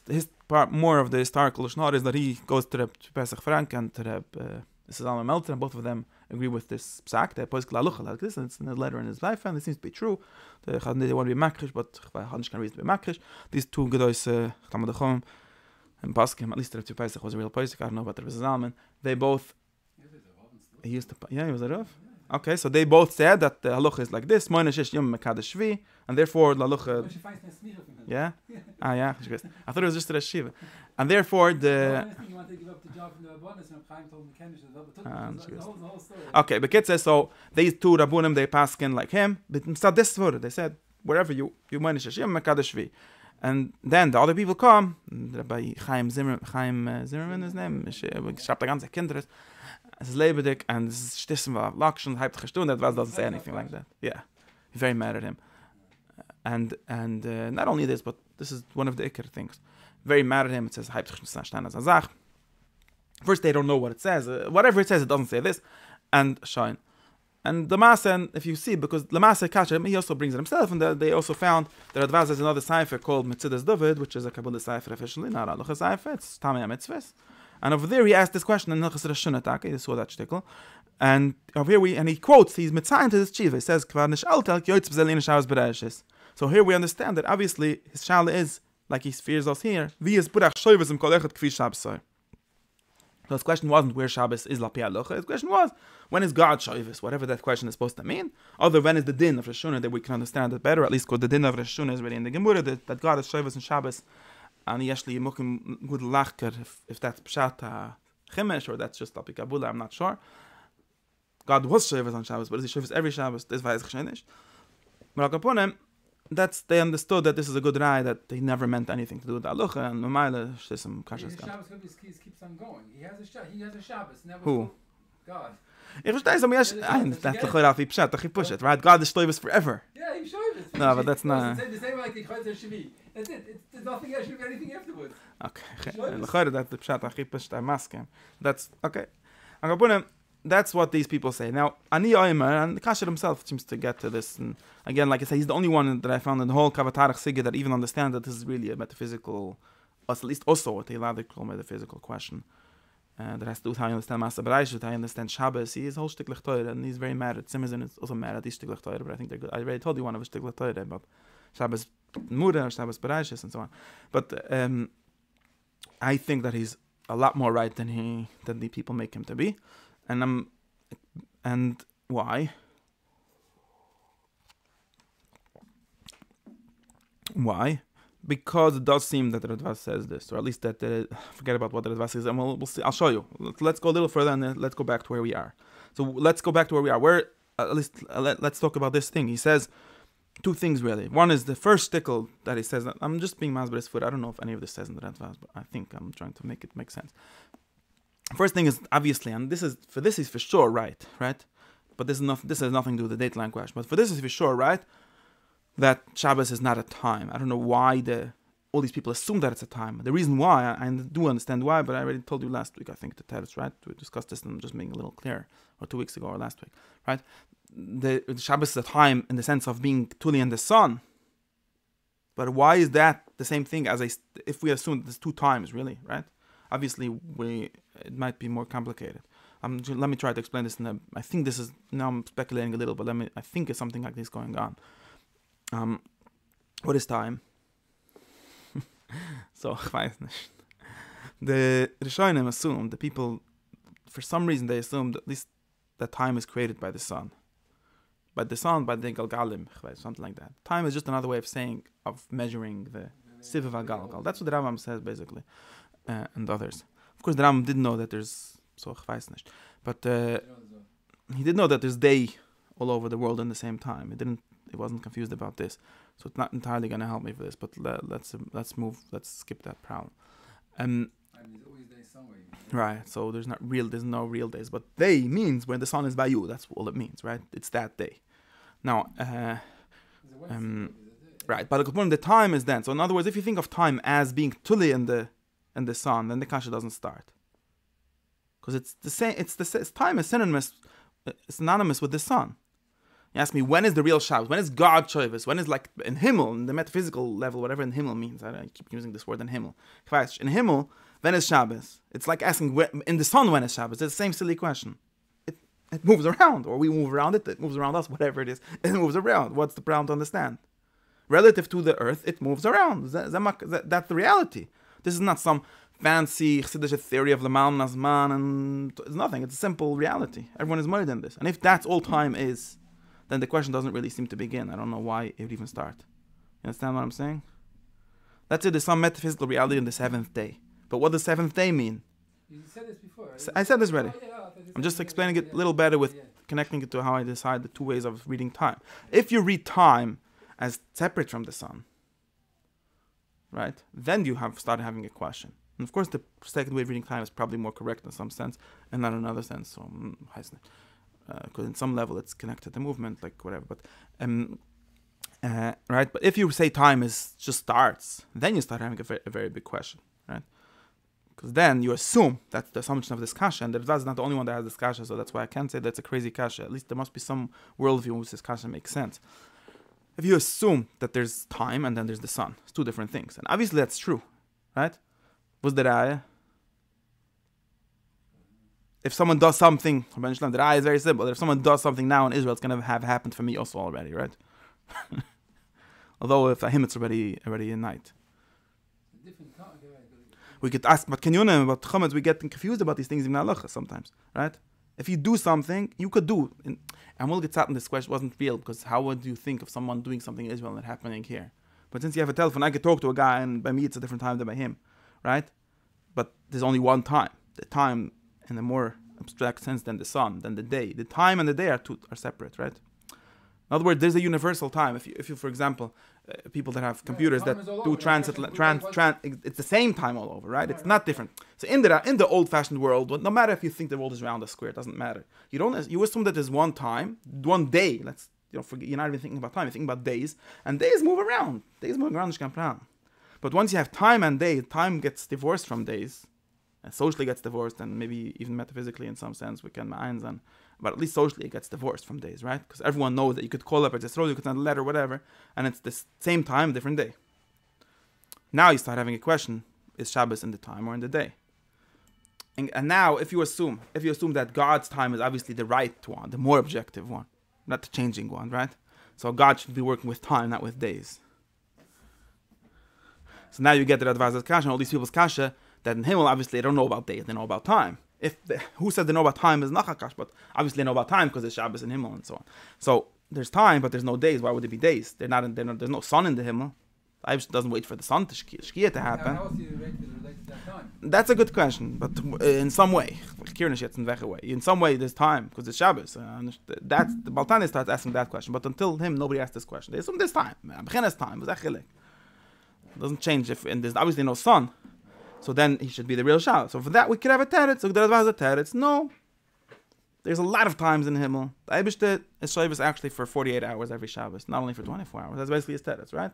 his part more of the historical Shnor is that he goes to the Pesach Frank and to the this is Alma Melter, and both of them agree with this psak. They post like this, and it's in a letter in his life, and it seems to be true. They want to be makrish, but Chadnish can reason to be makrish. These two gedois Tamadachom. And Paskim, at least the Rav Pesach was a real Pesach. I don't know about the Rav Zalman. They both. He used to. Yeah, he was a Rav. Okay, so they both said that the halacha is like this: Moine Shesh Yom Mekadosh Shvi, and therefore the halacha. Yeah. Yeah. I thought it was just a Shiva, and therefore the. Okay, but Kid says so. These two Rabbunim they paskin like him, but instead this word they said wherever you Moine Shesh Yom Mekadosh Shvi. And then the other people come, Rabbi Chaim Zimmerman, his name, schreibt the ganze Kinder, es ist lebendig, and es ist stissen war Lakshon, halb gestunde, that doesn't say anything like that. Yeah, he's very mad at him. And not only this, but this is one of the Iker things. Very mad at him, it says, halb gestunde, as a Zach. First, they don't know what it says. Whatever it says, it doesn't say this. And shine. And the Masa, if you see, because the Masa Kasher, he also brings it himself, and they also found that Radvaz has another cipher called Metzidas David, which is a Kabbalah cipher officially, not a Halacha cipher, it's Tamei HaMitzvahs. And over there he asked this question in Hilchas Rishon Atake, he saw that shtickle, And over here he quotes, he's mitzayin to his chief. He says, so here we understand that obviously his shala is, like he fears us here, so his question wasn't where Shabbos is Lapi Alocha. His question was, when is God Shavis? Whatever that question is supposed to mean. Other when is the din of Rosh Hashanah that we can understand it better, at least because the din of Rosh Hashanah is already in the Gemara, that God is Shavis and Shabbos. And he actually mukim good lachker if that's Pshat Chemesh or that's just Lapi Kabula, I'm not sure. God was Shavis on Shabbos, but is he Shavis every Shabbos? This is Chenish. But Akaponem, they understood that this is a good rai, that he never meant anything to do with the Alocha, and Mamaila, there's some Kasher's God. Shabbos keeps on going. He has a Shabbos. Who? God. Ich verstehe so, that's Lechor Afi Pshat, he push it, right? God is Shloivus forever. Yeah, he's Shabbos. No, but that's not... The same like the Chayzer Shvi. That's it. There's nothing else, anything afterwards. Okay. Lechor, that's the Pshat, he pushed, I mask him. That's, okay. I'm that's what these people say. Now, Ani Oimer, and the Kasher himself seems to get to this. And again, like I say, he's the only one that I found in the whole Kavatarach Sige that even understands that this is really a metaphysical, or at least also a theological metaphysical question. That has to do with how you understand Masa Bereishut, how you understand Shabbos. He is a whole Shtiklech Teure, and he's very mad at Simmerson. Is also mad at these Shtiklech Teure, but I think they're good. I already told you one of the Shtiklech Teure about Shabbos Mura, Shabbos Bereishut, and so on. But I think that he's a lot more right than the people make him to be. And why? Why? Because it does seem that the Radvaz says this, or at least that forget about what the Radvaz says, and we'll see. I'll show you. Let's go a little further, and then let's go back to where we are. So let's go back to where we are. Where at least let's talk about this thing. He says two things really. One is the first stickle that he says. I'm just being masberis foot. I don't know if any of this says in the Radvaz, but I think I'm trying to make it make sense. First thing is obviously, and this is for sure right? But this has nothing to do with the dateline question. But for this is for sure right, that Shabbos is not a time. I don't know why all these people assume that it's a time. The reason why, I do understand why, but I already told you last week, I think, the Teretz, right? We discussed this and just making a little clearer, or 2 weeks ago or last week, right? The Shabbos is a time in the sense of being tuli in the sun. But why is that the same thing as if we assume there's 2 times, really, right? Obviously, it might be more complicated. Let me try to explain this. I think this is, now I'm speculating a little, but I think it's something like this going on. What is time? So, ich weiß nicht. The Rishonim assume, the people, for some reason, they assume that at least that time is created by the sun. By the sun, by the Galgalim, something like that. Time is just another way of measuring the Sivav HaGalgal. That's what the Rambam says, basically, and others. Of course, the Rambam didn't know that there's, so ich weiß nicht. But he did know that there's day all over the world in the same time. He wasn't confused about this. So it's not entirely going to help me for this, but let's skip that problem. There's always days somewhere. Right, so there's no real days, but day means when the sun is by you. That's all it means, right? It's that day. Now, right, but the time is then. So in other words, if you think of time as being tuli in the sun, then the kasha doesn't start, because it's the same. Time is synonymous with the sun. You ask me, when is the real Shabbos? When is God Shabbos? When is, like in Himmel, in the metaphysical level, whatever in Himmel means? I keep using this word in Himmel. In Himmel, when is Shabbos? It's like asking in the sun when is Shabbos. It's the same silly question. It moves around, or we move around it. It moves around us. Whatever it is, it moves around. What's the problem to understand? Relative to the earth, it moves around. That's the reality. This is not some fancy Chassidish theory of Lamal Nazman, and it's nothing. It's a simple reality. Everyone is more than this. And if that's all time is, then the question doesn't really seem to begin. I don't know why it would even start. You understand what I'm saying? Let's say there's some metaphysical reality in the 7th day. But what does 7th day mean? You said this before. Right? I said this already. I'm just explaining it a little better with connecting it to how I decide the 2 ways of reading time. If you read time as separate from the sun, right, then you have started having a question. And of course, the second way of reading time is probably more correct in some sense, and not in another sense. So, because in some level it's connected to movement, like whatever. But right. But if you say time just starts, then you start having a very big question, right? Because then you assume that's the assumption of this kasha, and the Radvaz is not the only one that has this kasha, so that's why I can't say that's a crazy kasha. At least there must be some worldview in which this kasha makes sense. If you assume that there's time and then there's the sun, it's 2 different things, and obviously that's true, right? Was the raya? if someone does something, the eye is very simple. If someone does something now in Israel, it's going to have happened for me also already, right? Although for him it's already in night. We could ask about Kenyonim, about Chometz, we get confused about these things in halacha sometimes, right? If you do something, you could do. And we'll get started. This question wasn't real because how would you think of someone doing something in Israel and happening here? But since you have a telephone, I could talk to a guy, and by me it's a different time than by him, right? But there's only one time. The time in a more abstract sense than the sun, than the day. The time and the day are separate, right? In other words, there's a universal time. If you for example, people that have computers that do transit, it's the same time all over, right? It's not different. So in the old-fashioned world, no matter if you think the world is round or square, it doesn't matter. You assume that there's one time, one day. You're not even thinking about time. You're thinking about days, and days move around. Days move around. But once you have time and day, time gets divorced from days, and socially gets divorced, and maybe even metaphysically in some sense we can ma'ans on. But at least socially it gets divorced from days, right? Because everyone knows that you could call up, it's a you could send a letter, whatever, and it's the same time, different day. Now you start having a question: is Shabbos in the time or in the day? And now, if you assume that God's time is obviously the right one, the more objective one, not the changing one, right? So God should be working with time, not with days. So now you get the Radvaz's Kasher and all these people's Kasher that in Himmel obviously they don't know about days, they know about time. Who said they know about time is Nachakash, but obviously they know about time because there's Shabbos in Himmel and so on. So there's time, but there's no days. Why would there be days? There's no sun in the Himmel. It doesn't wait for the sun to Shkia to happen. How else do you relate to that time? That's a good question, but in some way, in some way there's time because it's Shabbos. The Baltani starts asking that question, but until him, nobody asked this question. They assume there's time. It doesn't change and there's obviously no sun. So then he should be the real Shabbos. So for that we could have a teretz. So there was a teretz. No. There's a lot of times in Himmel. The Eibishter is Shabbos actually for 48 hours every Shabbos, not only for 24 hours. That's basically his teretz, right?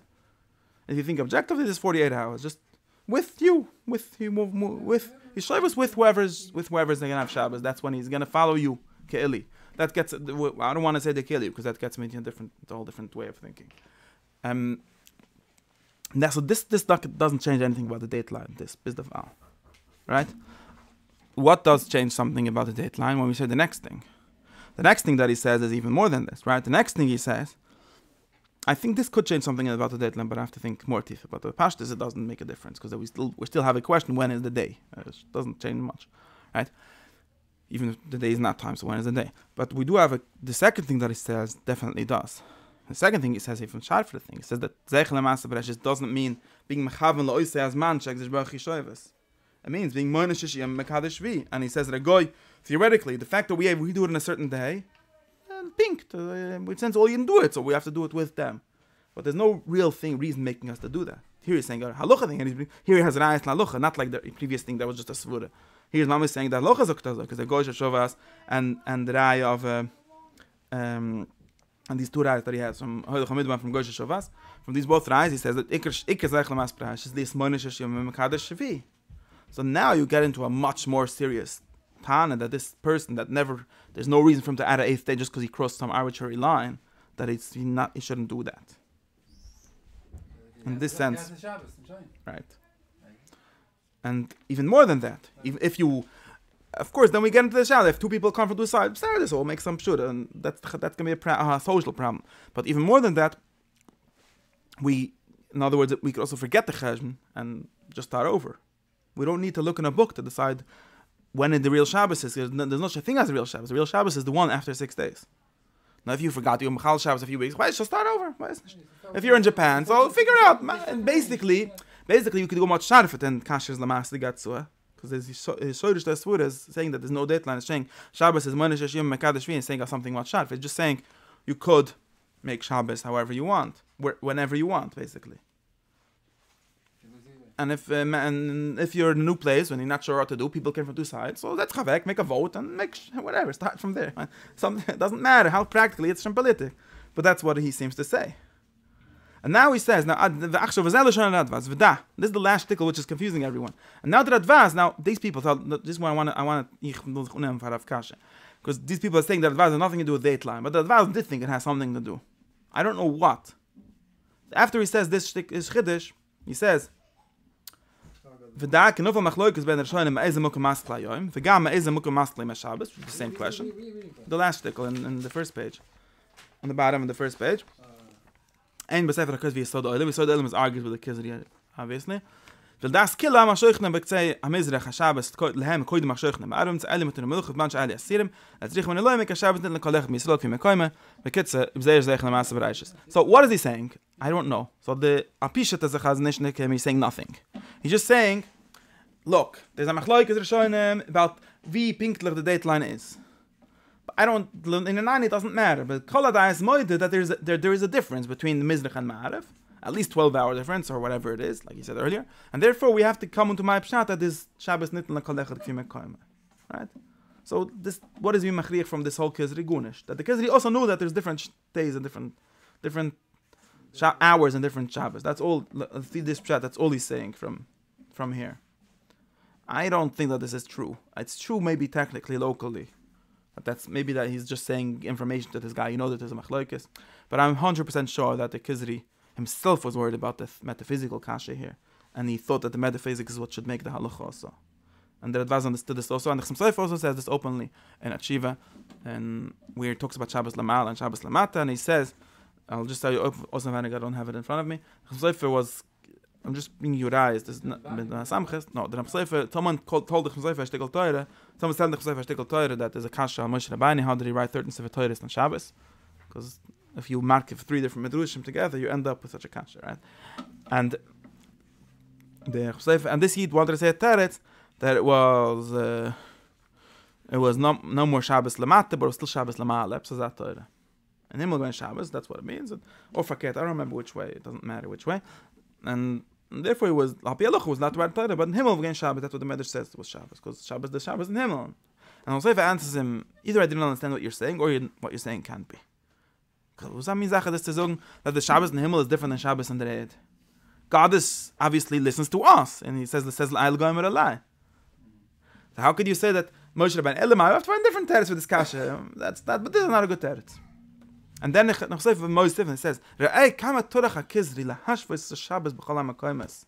If you think objectively, there's 48 hours. Just with his Shabbos with whoever's gonna have Shabbos. That's when he's gonna follow you, Ke'ili. That gets. I don't want to say the Ke'ili because that gets me into a whole different way of thinking. Now, so this doesn't change anything about the dateline. This bizdaf right? What does change something about the dateline when we say the next thing? The next thing that he says is even more than this, right? The next thing he says, I think this could change something about the dateline, but I have to think more teeth about the pashtus. It doesn't make a difference because we still have a question: when is the day? It doesn't change much, right? Even if the day is not time, so when is the day? But we do have the second thing that he says definitely does. The second thing he says, even sharp for the thing, he says that Zeichel Maaseh Bereshis doesn't mean being mechaven lo'osei as man shek zishbach yishoyves. It means being moinish yem mekadesh vi. And he says that a goy, theoretically, the fact that we do it in a certain day, pink, since all you can do it, so we have to do it with them. But there's no real reason making us to do that. Here he's saying a halacha thing, and here he has an ayat halacha, not like the previous thing that was just a svura. Here's Mama saying that halacha zoktaza, because the goy shovas and the raya of and these two rayas that he has from Goy Shavas, from these both rayas, he says that is this monish. So now you get into a much more serious tana that this person that there's no reason for him to add an eighth day just because he crossed some arbitrary line, that he shouldn't do that. In this sense, right? And even more than that, if you. Of course, then we get into the shadow. If two people come from two sides, this will make some shura, and that's gonna be a social problem. But even more than that, in other words, we could also forget the cheshbon and just start over. We don't need to look in a book to decide when the real Shabbos is. There's no such thing as a real Shabbos. The real Shabbos is the one after 6 days. Now, if you forgot your Mechal Shabbos a few weeks, why should start over? If you're in Japan, so figure out. And basically, you could go much sharper than Kasher's Lamas Ligatzua. Because his Shoyrish Tasvur is saying that there's no dateline. It's saying Shabbos is Monish Hashim Mekadesh Vi, and saying something much sharp. It's just saying you could make Shabbos however you want, whenever you want, basically. And if you're in a new place and you're not sure what to do, people came from two sides. So let's chavek, make a vote, and whatever. Start from there. It doesn't matter how practically it's from politic, but that's what he seems to say. And now he says, this is the last shtickle which is confusing everyone. And now the Radvaz, these people, this is why I want to, because these people are saying that Radvaz has nothing to do with dateline, but the Radvaz did think it has something to do. I don't know what. After he says this shtick is chiddush, he says, V'da kenufal machloikus ben Rishonim ma'eze mukem maskla yoim. V'gam ma'eze mukem maskla Shabbos, which is the same question. The last article in the first page, on the bottom of the first page. Ein b'sefer HaKuz v'Yesod Oilim. Yesod Oilim is argued with the Kizri, obviously. Weil das Killa Mashoichnem b'kzei Hamizrach HaShabbos lehem koidem Mashoichnem. Arum tz'elim et nemilchut manch ali asirim. Atzrich men Elohim ek HaShabbos nit lekolech m'Yisrael k'vi mekoime. B'kitze b'zeir zeich l'maasa b'reishis. So what is he saying? I don't know. So the Apishat as a Chaznishnik, he's saying nothing. He's just saying, look, there's a Machloikes Rishonim about wie pinklich the dateline is. But I don't, in the 9 it doesn't matter. But Koladai is moide that there is a difference between the Mizrach and Ma'arif. At least 12-hour difference, or whatever it is, like he said earlier. And therefore, we have to come into my pshat that this Shabbos nitn lekolechet k'fi mekoyme. Right? So, what is Machriach from this whole Kizri Gunish? That the Kizri also knew that there's different days and different hours and different Shabbos. That's all, this pshat, that's all he's saying from here. I don't think that this is true. It's true maybe technically, locally. But that's maybe that he's just saying information to this guy. You know that there's a Machlokes. But I'm 100% sure that the Kizri himself was worried about the metaphysical kasha here, and he thought that the metaphysics is what should make the halacha also. And the Radvaz understood this also, and the Chasam Sofer also says this openly in Achiva, and where he talks about Shabbos Lamal and Shabbos Lamata, and he says, I'll just tell you, also I don't have it in front of me. Chasam Sofer was, I'm just being Yurais, this is not Samches, no, the Chasam Sofer, someone told the Chasam Sofer Shtickle Teure, someone said the Chasam Sofer Shtickle Teure that there's a kasha on Moshe Rabbeinu, how did he write 13 Sefer Teures on Shabbos? Because if you mark it for 3 different Medrashim together, you end up with such a kasha, right? And the Chosef, and this Yid wanted to say at Teretz that it was no more Shabbos Lamata, but it was still Shabbos Lamalep, so that Torah. And Himmel going Shabbos, that's what it means. Or Faket, I don't remember which way, it doesn't matter which way. And therefore it was, Al Pi Halacha was not the right Torah, but in Himmel going Shabbos, that's what the Medrash says it was Shabbos, because Shabbos, the Shabbos in Himmel. And Chosef answers him, either I didn't understand what you're saying, or what you're saying can't be. Was that means that the Shabbos in the Himmel is different than Shabbos in the Red? God obviously listens to us, and he says I'll go with a lie. So how could you say that Moshe Rabbeinu Elamai? You have to find different teretz for this kasha. That's that, but this is not a good teretz. And then Moshe Rabbeinu says, "Re'ei kama torach hakizri lahashvos Shabbos b'chol hamakoymes."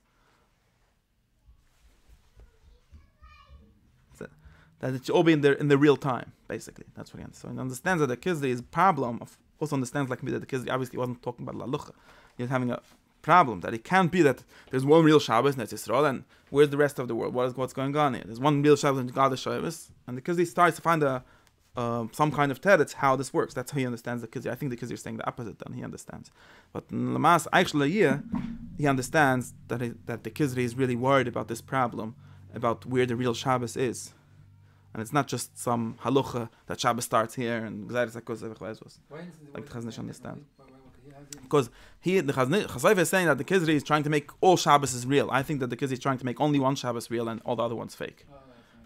That it should all be in the real time, basically. That's what he understands. So he understands that the Kizri is a problem. Also understands like me that the Kizri obviously wasn't talking about Lalucha. He was having a problem that it can't be that there's one real Shabbos in Yisrael and where's the rest of the world? What's going on here? There's one real Shabbos in God Shabbos, and the Kizri starts to find some kind of teretz how this works. That's how he understands the Kizri. I think the Kizri is saying the opposite than he understands. But in Lamas, actually, he understands that the Kizri is really worried about this problem, about where the real Shabbos is. And it's not just some halucha that Shabbos starts here and Gzairis HaKuz was. Like the Chaznish understand. Because the Chazayv is saying that the Kizri is trying to make all Shabbos is real. I think that the Kizri is trying to make only one Shabbos real and all the other ones fake.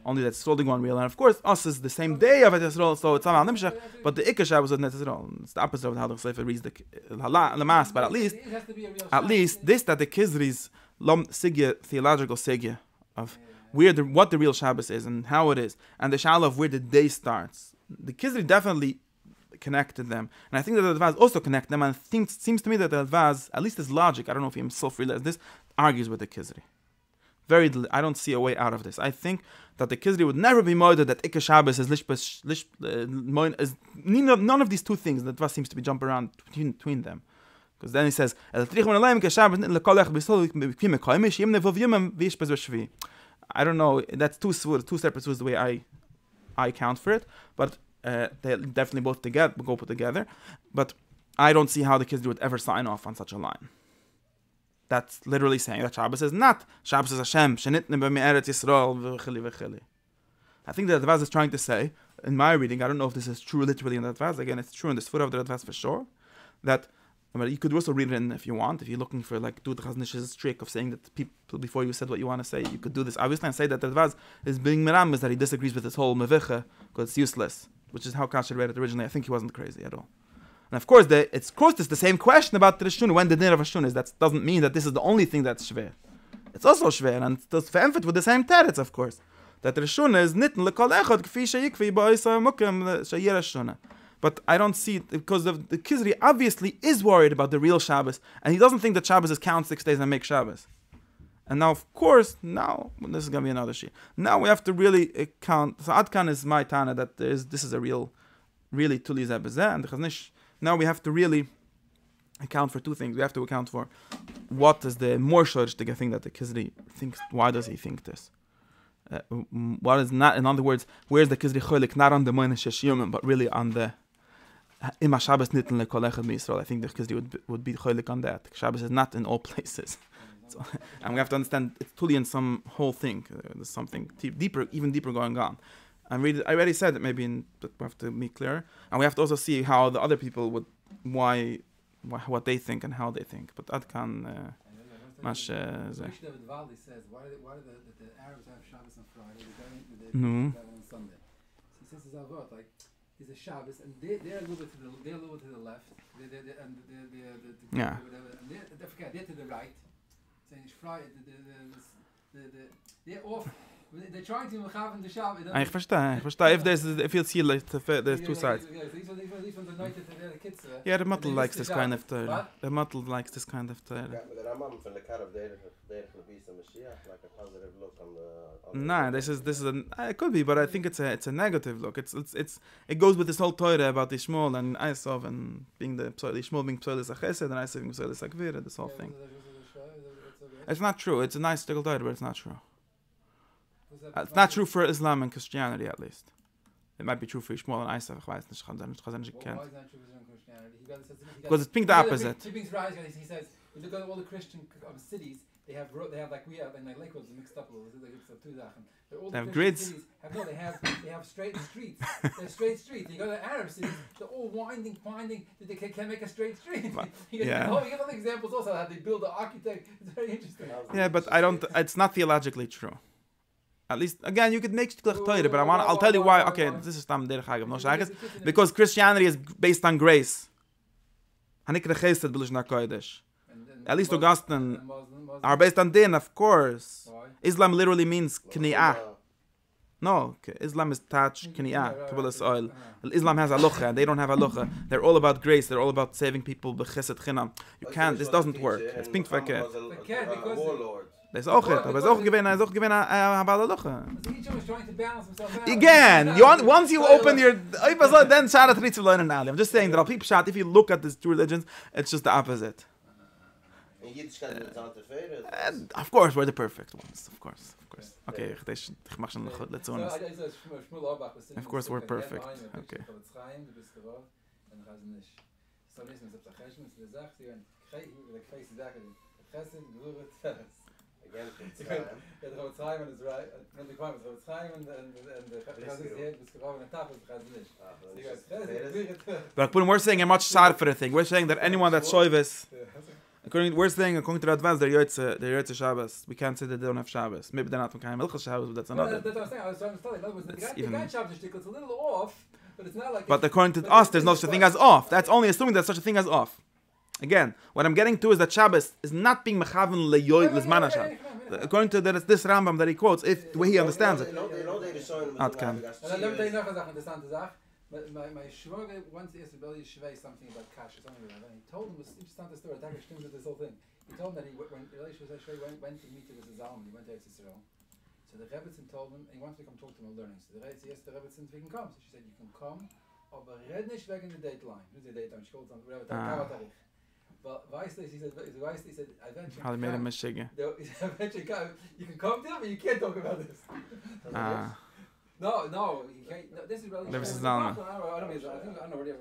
Only that's holding one real. And of course, us is the same day of Yisrael, so it's Amal Nimshach, but the Ikka Shabbos is Yisrael. It's the opposite of how the Chazayv reads the Mass, but at least this that the Kizri's sigya, theological sigya of what the real Shabbos is and how it is, and the shala of where the day starts. The Kizri definitely connected them, and I think that the Radvaz also connected them. And it seems to me that the Radvaz, at least his logic, I don't know if he himself realized this, argues with the Kizri. I don't see a way out of this. I think that the Kizri would never be moided that Ikka Shabbos is none of these two things. The Radvaz seems to be jumping around between them. Because then he says, I don't know, that's two separate suurs the way I account for it, but they definitely both go put together. But I don't see how the Kizri would ever sign off on such a line. That's literally saying that Shabbos is not Shabbos is Hashem, shenitne b'me'eretz Yisrael v'chili v'chili. I think that the Radvaz is trying to say, in my reading, I don't know if this is true literally in the Radvaz, again, it's true in this foot of the Radvaz for sure, that you could also read it in if you want. If you're looking for do the Chaznish's trick of saying that people before you said what you want to say, you could do this. Obviously, and say that the Radvaz is being meram is that he disagrees with this whole mevicha because it's useless, which is how Kasher read it originally. I think he wasn't crazy at all. And of course, it's the same question about the Rishun when the din of Rishun is. That doesn't mean that this is the only thing that's shver. It's also shver, and it's ve'emfet with the same teretz, of course. That the Rishun is nitn lekol echad k'fi sheyikvi ba'isa mukem sheyir Rishuna. But I don't see it because the Kizri obviously is worried about the real Shabbos, and he doesn't think that Shabbos is count 6 days and make Shabbos. And now, of course, now this is gonna be another sheet. Now we have to really account. So Adkan is my tana that this is a really tuli zebezeh, and the Chaznish. Now we have to really account for two things. We have to account for what is the more shorishtige thing that the Kizri thinks. Why does he think this? What is not? In other words, where's the Kizri cholik? Not on the Moinish Shiyumim, but really on the Ima Shabbos nitten lekolechad miYisrael. I think the Kizri would be cholik on that. Shabbos is not in all places. So, and we have to understand it's totally in some whole thing. There's something deeper, even deeper going on. I already said it. Maybe but we have to be clear, and we have to also see how the other people would, what they think and how they think. But that can, Mash. Says why do the Arabs have Shabbos on Friday? They No. have on Sunday. So he says it's avot like there's a Shabbos, and they're a little bit to the left. Yeah. And they're to the right. Saying it's Friday. They're off. They're trying to mechaven the Shabbos. Ich verstehe. If you see like there's two sides. Yeah, the Muttel likes this kind of Torah. The Muttel likes this kind of Torah. Nah, this is it could be, but I think it's a negative look. It goes with this whole Torah about the Shmuel and Isov and being the Shmuel being Psolis Achesed and Isov being Psolis Akvira, this whole thing. It's not true. It's a nice stickle Torah, but it's not true. It's not true for Islam and Christianity, at least. It might be true for Shmuel and Isaac. Why is it not true for Christianity? Because it's being the opposite. He says, if you look at all the Christian cities, they have like we have, and like Lakewood's mixed up a little. They have grids. They have straight streets. They're straight streets. You go to Arab cities, they're all winding. They can't make a straight street. You get other examples also how they build the architect. It's very interesting. Yeah, but it's not theologically true. At least, again, you could make Torah, but I'll tell you why. Okay, this is Tam Derech Hagav, no Shagas. Because Christianity is based on grace. At least Augustine are based on din, of course. Islam literally means kniyah. No, Islam is touch, kniyah, Kabbalah's oil. Islam has halacha, and they don't have halacha. They're all about grace. They're all about saving people b'chesed chinam. You can't. This doesn't work. It's pink verkehrt. There's auch it, aber es auch gewinnt halacha. Again, once you open your, then shadat ritz v'loinen ali. I'm just saying that people shout. If you look at these two religions, it's just the opposite. Of course, we're the perfect ones. Of course. Okay, let's honest. Of course, we're perfect. Okay. But we're saying a much sharper thing. We're saying that anyone that's shoyves, according to Radvaz, they're Yotze Shabbos. We can't say that they don't have Shabbos. Maybe they're not from Kaim Ilcha Shabbos, but that's another. That's what I'm saying. I was trying to tell you. In other words, the guy Shabbos it's a little off, but it's not like. But according to us, there's no such thing as off. That's only assuming there's such a thing as off. Again, what I'm getting to is that Shabbos is not being mechaven leyoid lezman Shabbos. According to this Rambam that he quotes, if the way he understands it. Not can. My shwager once asked Rebelli Shvei something about Kasher, something like that. And he told him, it's interesting the story, Taka Shtim with this whole thing. He told him that when Rebelli Shvei went to meet with his Zalman, he went to Yisrael. So the Rebbetzin told him, and he wanted to come talk to him about learning. So the Rebbetzin asked the Rebbetzin if he can come. So she said, you can come, aber red nicht wegen der dateline. Who's the dateline? She called it on whatever, Tarich. But Weislich, he said, eventually. How they made a mistake. Eventually, you can come there, but you can't talk about this. No, you can't. No, this is really. This is I don't know what it is.